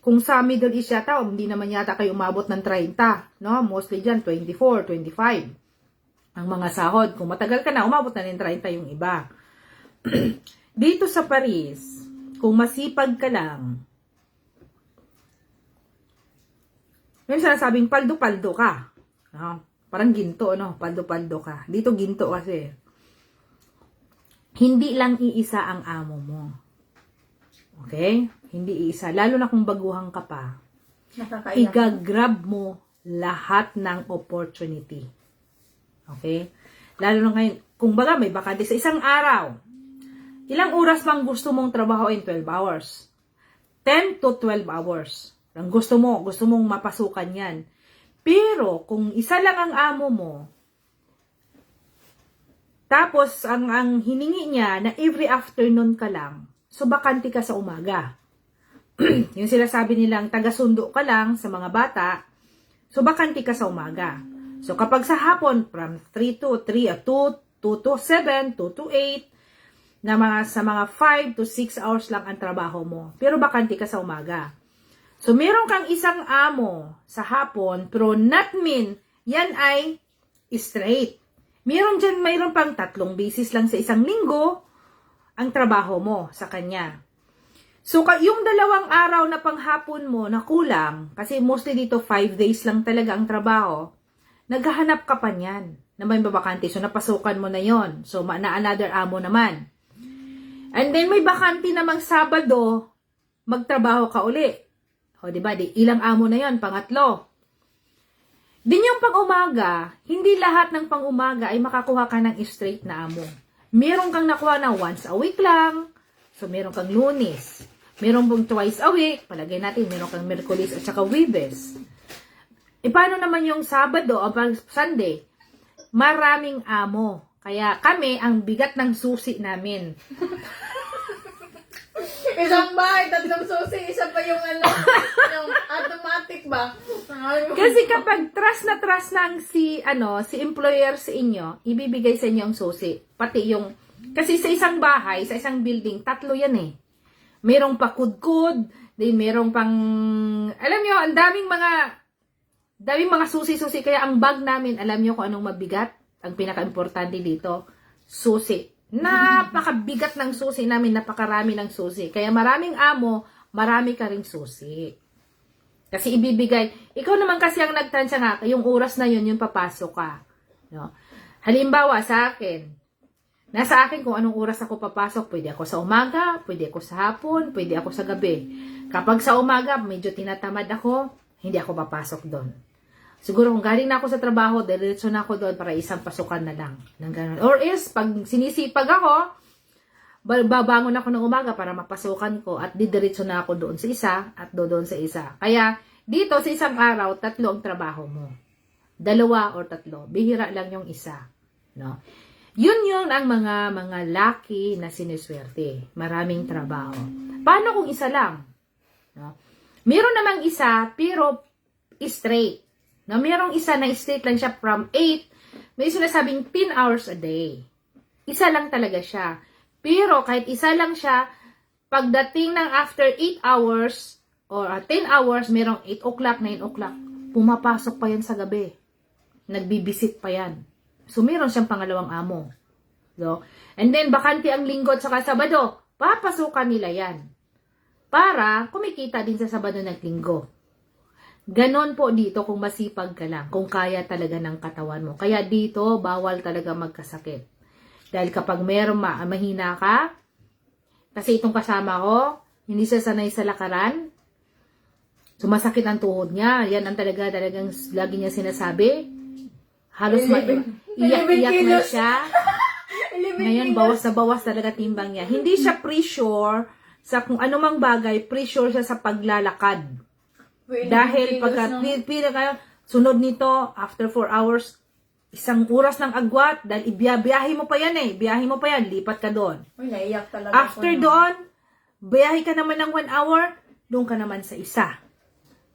Speaker 1: Kung sa Middle East yata, hindi naman yata kayo umabot ng 30. No? Mostly dyan, 24, 25. Ang mga sahod. Kung matagal ka na, umabot na ng 30 yung iba. Dito sa Paris, kung masipag ka lang, yung sinasabing paldo-paldo ka. No? Parang ginto, no? Paldo-paldo ka. Dito ginto kasi. Hindi lang iisa ang amo mo. Okay? Hindi iisa. Lalo na kung baguhan ka pa.
Speaker 3: Nakakailang.
Speaker 1: Igagrab mo lahat ng opportunity. Okay? Lalo na ngayon, kung baga may bakante sa isang araw, ilang oras bang gusto mong trabaho in 12 hours? 10 to 12 hours. Ang gusto mong mapasukan yan. Pero, kung isa lang ang amo mo, tapos, ang hiningi niya na every afternoon ka lang, so bakante ka sa umaga. Yung sinasabi nilang taga-sundo ka lang sa mga bata, so bakante ka sa umaga. So, kapag sa hapon, from 3 to 3, 2 to 7, 2 to 8, sa mga 5 to 6 hours lang ang trabaho mo. Pero bakante ka sa umaga. So, meron kang isang amo sa hapon, pero not mean, yan ay straight. Mayroon pang 3 beses lang sa isang linggo ang trabaho mo sa kanya. So, yung 2 araw na panghapon mo na kulang, kasi mostly dito 5 days lang talaga ang trabaho, naghahanap ka pa niyan na may babakante. So, napasukan mo na yon. So, na another amo naman. And then, may bakante namang Sabado, magtrabaho ka uli. O, diba? Ilang amo na yon? Pangatlo. Din yung pang-umaga, hindi lahat ng pang-umaga ay makakuha ka ng straight na amo. Meron kang nakuha na once a week lang. So, meron kang Lunes. Meron pong twice a week. Palagay natin, meron kang Merkulis at saka Webes. E, paano naman yung Sabado o Sunday? Maraming amo. Kaya kami, ang bigat ng susi namin.
Speaker 3: Isang bahay, 3 susi, isa pa yung yung automatic ba?
Speaker 1: Kasi kapag trust na ang si employer sa inyo, ibibigay sa inyo ang susi. Pati yung, kasi sa isang bahay, sa isang building, 3 yan eh. Merong pakudkod, then merong pang, alam nyo, ang daming mga susi-susi. Kaya ang bag namin, alam nyo kung anong mabigat? Ang pinaka-importante dito, susi. Napakabigat ng susi namin, napakarami ng susi. Kaya maraming amo, marami ka ring susi. Kasi ibibigay, ikaw naman kasi ang nagtansya nga, yung oras na yun, yung papasok ka. No? Halimbawa sa akin, nasa akin kung anong oras ako papasok, pwede ako sa umaga, pwede ako sa hapon, pwede ako sa gabi. Kapag sa umaga, medyo tinatamad ako, hindi ako papasok doon. Siguro kung galing na ako sa trabaho, diretso na ako doon para isang pasukan na lang. Ng ganun. Or else, pag sinisipag ako, babangon ako ng umaga para mapasukan ko at didiretso na ako doon sa isa at doon sa isa. Kaya, dito sa isang araw, 3 ang trabaho mo. 2 or 3. Bihira lang yung isa. No? Yun ang mga lucky na siniswerte. Maraming trabaho. Paano kung isa lang? No? Meron namang isa, pero straight. No, merong isa na straight lang siya from 8, may sinasabing 10 hours a day. Isa lang talaga siya. Pero kahit isa lang siya, pagdating ng after 8 hours or 10 hours, merong 8 o'clock, 9 o'clock, pumapasok pa yan sa gabi. Nagbibisit pa yan. So, meron siyang pangalawang amo. So, and then, bakante ang linggo at saka Sabado, papasukan nila yan. Para kumikita din sa Sabado ng linggo. Ganon po dito kung masipag ka lang, kung kaya talaga ng katawan mo. Kaya dito, bawal talaga magkasakit. Dahil kapag meron mahina ka, kasi itong kasama ko, hindi siya sanay sa lakaran, sumasakit ang tuhod niya. Yan ang talagang lagi niya sinasabi. Halos iyak na siya. Ngayon, bawas na bawas talaga timbang niya. Hindi siya pre-sure sa kung anumang bagay, pre-sure siya sa paglalakad. Dahil pagka sunod nito, after 4 hours, 1 oras ng agwat, dahil biyahe mo pa yan lipat ka doon.
Speaker 3: Uy, naiyak talaga
Speaker 1: After
Speaker 3: ako, no?
Speaker 1: doon, biyahe ka naman ng 1 hour, doon ka naman sa isa.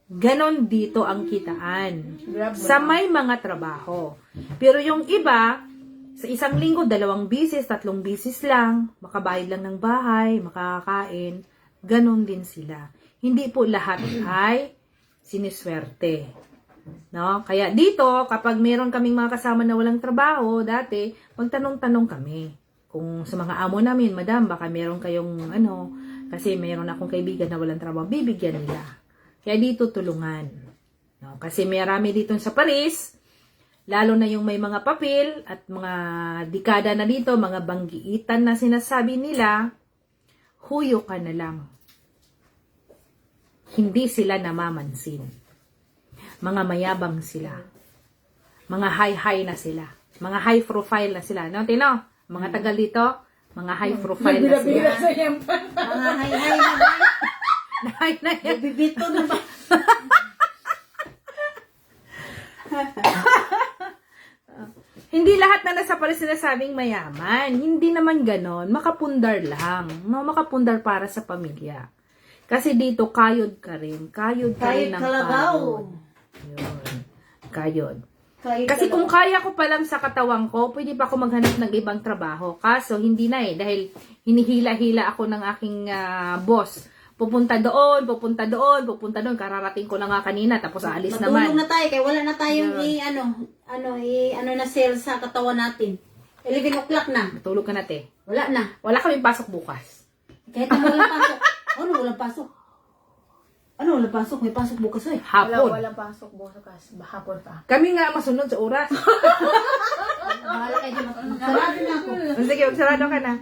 Speaker 1: Ganon dito ang kitaan. Sa may mga trabaho. Pero yung iba, sa isang linggo, 2 bisis, 3 bisis lang, makabayad lang ng bahay, makakain, ganon din sila. Hindi po lahat ay siniswerte. No? Kaya dito, kapag meron kaming mga kasama na walang trabaho, dati, magtanong-tanong kami. Kung sa mga amo namin, madam, baka meron kayong kasi meron akong kaibigan na walang trabaho, bibigyan nila. Kaya dito, tulungan. No? Kasi marami dito sa Paris, lalo na yung may mga papel at mga dekada na dito, mga banggiitan na sinasabi nila, huyo ka na lang. Hindi sila namamansin. Mga mayabang sila. Mga high-high na sila. Mga high profile na sila. No, Tino? Mga tagal dito, mga high profile na sila.
Speaker 2: Mga hay-hay na ba?
Speaker 1: High na yan.
Speaker 2: Bibito na ba?
Speaker 1: Hindi lahat na nasa Paris sinasabing mayaman. Hindi naman ganon. Makapundar lang. No, makapundar para sa pamilya. Kasi dito, kayod ka rin. Kayod ka rin ng pagod. Yun. Kayod. Kasi kung kaya ko pa lang sa katawang ko, pwede pa ako maghanap ng ibang trabaho. Kaso, hindi na dahil hinihila-hila ako ng aking boss. pupunta doon, pupunta doon, pupunta doon. Kararating ko na nga kanina, tapos aalis
Speaker 2: Matulog
Speaker 1: naman.
Speaker 2: na tayo, kaya wala na tayong ano na sale sa katawan natin. 11 o'clock na.
Speaker 1: Matulog ka na, te.
Speaker 2: Wala na.
Speaker 1: Wala kaming pasok bukas.
Speaker 2: Kahit na walang pasok. Ano walang pasok? Ano walang pasok? May pasok bukas eh.
Speaker 1: Hapon.
Speaker 3: Walang pasok bukas. Hapon pa.
Speaker 1: Kami nga masunod sa oras.
Speaker 2: Bahala kayo dyan. Sarado na ako.
Speaker 1: Sige, magsarado ka na.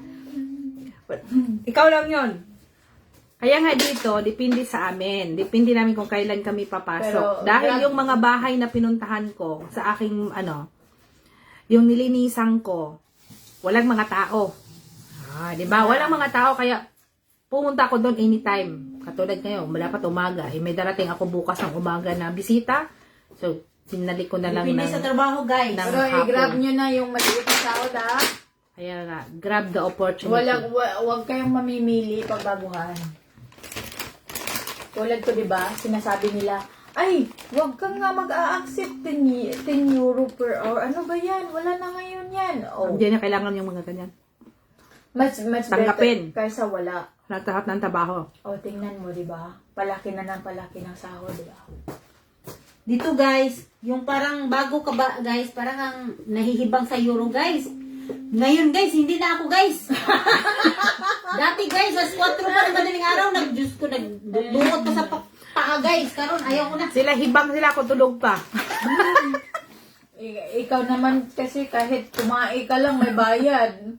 Speaker 1: Ikaw lang yon. Kaya nga dito, depende sa amin. Depende namin kung kailan kami papasok.
Speaker 3: Pero,
Speaker 1: Dahil yung mga bahay na pinuntahan ko sa aking, yung nilinisan ko, walang mga tao. Di ba? Walang mga tao, kaya pumunta ako doon anytime. Katulad ngayon, mula pa umaga. May darating ako bukas ng umaga na bisita. So, sinalik ko na lang
Speaker 2: Depende sa trabaho guys.
Speaker 1: ng
Speaker 3: Pero
Speaker 1: hapon.
Speaker 3: i-grab nyo na yung maliit na sahod, ha?
Speaker 1: Kaya nga, grab the opportunity.
Speaker 3: Huwag kayong mamimili pag baguhan. Tulad ko, di ba? Sinasabi nila, ay, huwag kang nga mag-a-accept 10 euro per hour. Ano ba yan? Wala na ngayon yan. Oh,
Speaker 1: Hindi na kailangan yung mga ganyan.
Speaker 3: mas
Speaker 1: Tanggapin.
Speaker 3: better kaysa wala.
Speaker 1: Lahat ng trabaho.
Speaker 3: O, tingnan mo, di ba? Palaki na ng palaki ng sahod, di ba?
Speaker 2: Dito guys, yung parang bago ka ba guys, parang ang nahihibang sa euro guys. Ngayon guys, hindi na ako guys. Dati guys, as 4 pa ng madaling araw, nag-juice ko, nagbuot pa sa paa guys. Karon ayaw ko na.
Speaker 1: Sila hibang sila, ako tulog pa.
Speaker 3: Ikaw naman kasi kahit kumain ka lang, may bayad.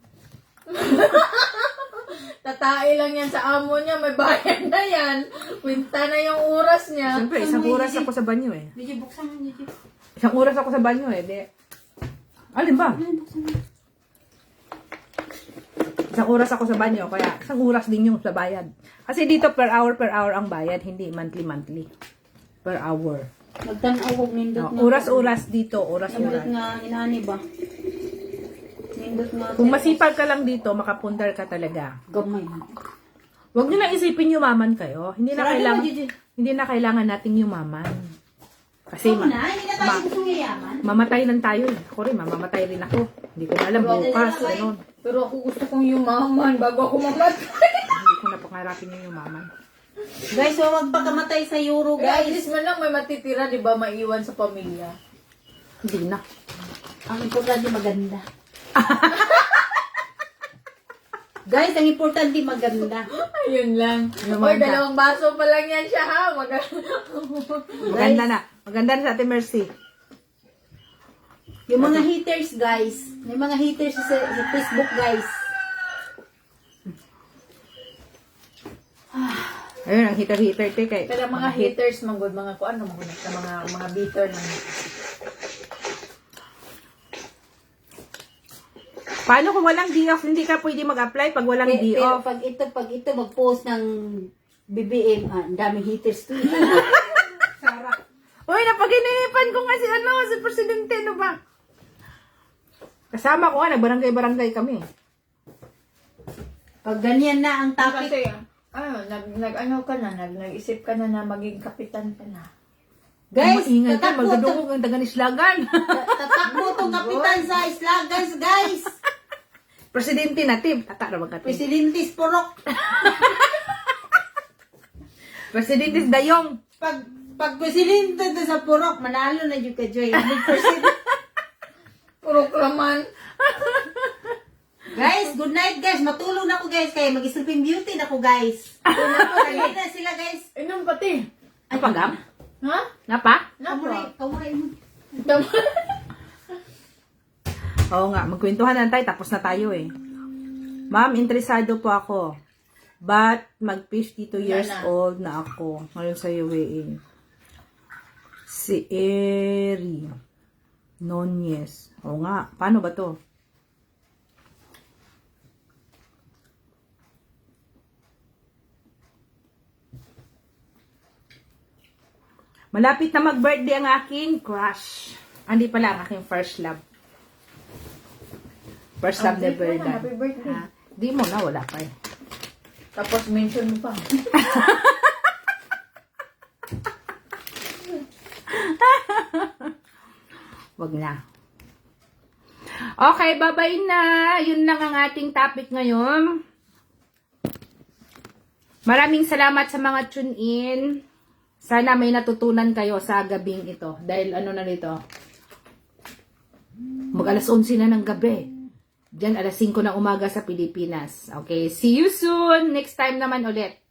Speaker 3: Tatai lang yan sa amo niya, may bayad na yan. Kwinta na yung oras niya.
Speaker 1: Siyempre, isang oras ako sa banyo eh.
Speaker 2: Did buksan mo, did
Speaker 1: Isang oras ako sa banyo eh. Alin ba? Isang oras ako sa banyo, kaya isang oras din yung sa bayad. Kasi dito per hour ang bayad, hindi monthly. Per hour.
Speaker 2: Magtanaw ko, nindot na.
Speaker 1: Oras-oras dito,
Speaker 2: Nindot
Speaker 1: oras-oras.
Speaker 2: nga, inani ba? Nindot nga.
Speaker 1: Kung masipag ka lang dito, makapundar ka talaga.
Speaker 2: Gamay.
Speaker 1: Huwag nyo na isipin yumaman kayo. Hindi na
Speaker 2: Sarado
Speaker 1: kailangan,
Speaker 2: mo, Gigi.
Speaker 1: hindi na kailangan nating yumaman. Kasi
Speaker 2: Ikaw na, hindi na tayo gusto yayaman.
Speaker 1: mamatay lang tayo eh. Ako rin, mamamatay rin ako. Hindi ko na alam bukas, ano.
Speaker 3: Pero ako gusto kong yumaman bago ako mamatay.
Speaker 1: Hindi ko na pangarapin yung yumaman.
Speaker 2: Guys, so magpakamatay sa euro
Speaker 3: At
Speaker 2: guys.
Speaker 3: least man lang may matitira, di ba, maiwan sa pamilya.
Speaker 1: Hindi na.
Speaker 2: Ang importante maganda. Guys, ang importante maganda.
Speaker 3: Ayun lang.
Speaker 1: Lumanda.
Speaker 3: Oy, 2 baso pa lang yan siya, ha?
Speaker 1: Maganda na. Maganda na sa Ate Mercy.
Speaker 2: Yung mga haters guys, may mga haters sa Facebook guys.
Speaker 1: Ayun, ang hitter-hitter te kay.
Speaker 3: Pero mga haters, mga kuan, mga bitter lang.
Speaker 1: Paano kung walang D-off? Hindi ka pwede mag-apply pag walang
Speaker 2: Pero
Speaker 1: D-off.
Speaker 2: pag ito mag-post ng BBM, ang daming haters to.
Speaker 1: Uy, napag-inipan ko nga si Presidente, ano ba? Kasama ko nga, nagbarangay-barangay kami.
Speaker 2: Pag ganyan na ang topic,
Speaker 3: Kasi, nag-isip ka na maging kapitan ka na.
Speaker 2: guys,
Speaker 1: Maingay ka,
Speaker 2: tatakbo
Speaker 1: magdudungog ang taga-Islagan.
Speaker 2: tatakbo tong kapitan sa Islagan guys.
Speaker 1: Presidente natin. Tata na magkati.
Speaker 2: Presidente Sporok.
Speaker 1: Presidente Dayong.
Speaker 2: Pag presidente to sa Purok, manalo na yung ka-joy. 100%.
Speaker 3: Puro kraman.
Speaker 2: Guys, good night guys. Matulog na ako guys. Kaya mag-sleeping beauty na ako guys. Kaya na sila guys.
Speaker 3: Inom pati.
Speaker 1: Ay, pagam?
Speaker 3: Ha?
Speaker 1: Napa?
Speaker 2: Kamuray mo.
Speaker 1: Oo nga, magkwentuhan na tayo, tapos na tayo eh. Ma'am, interesado po ako. But, mag 52 years old na ako. Ngayon sa UAE. Si Eri Nunez. Oo nga, paano ba to? Malapit na mag-birthday ang aking crush. Hindi pala ang aking first love. First love never done.
Speaker 3: Happy birthday.
Speaker 1: Ha? Di mo na, wala pa eh.
Speaker 3: Tapos mention mo pa.
Speaker 1: Wag na. Okay, bye-bye na. Yun lang ang ating topic ngayon. Maraming salamat sa mga tune-in. Sana may natutunan kayo sa gabing ito. Dahil ano na nito? Mag-alas 11 na ng gabi. Diyan, alas 5 ng umaga sa Pilipinas. Okay, see you soon. Next time naman ulit.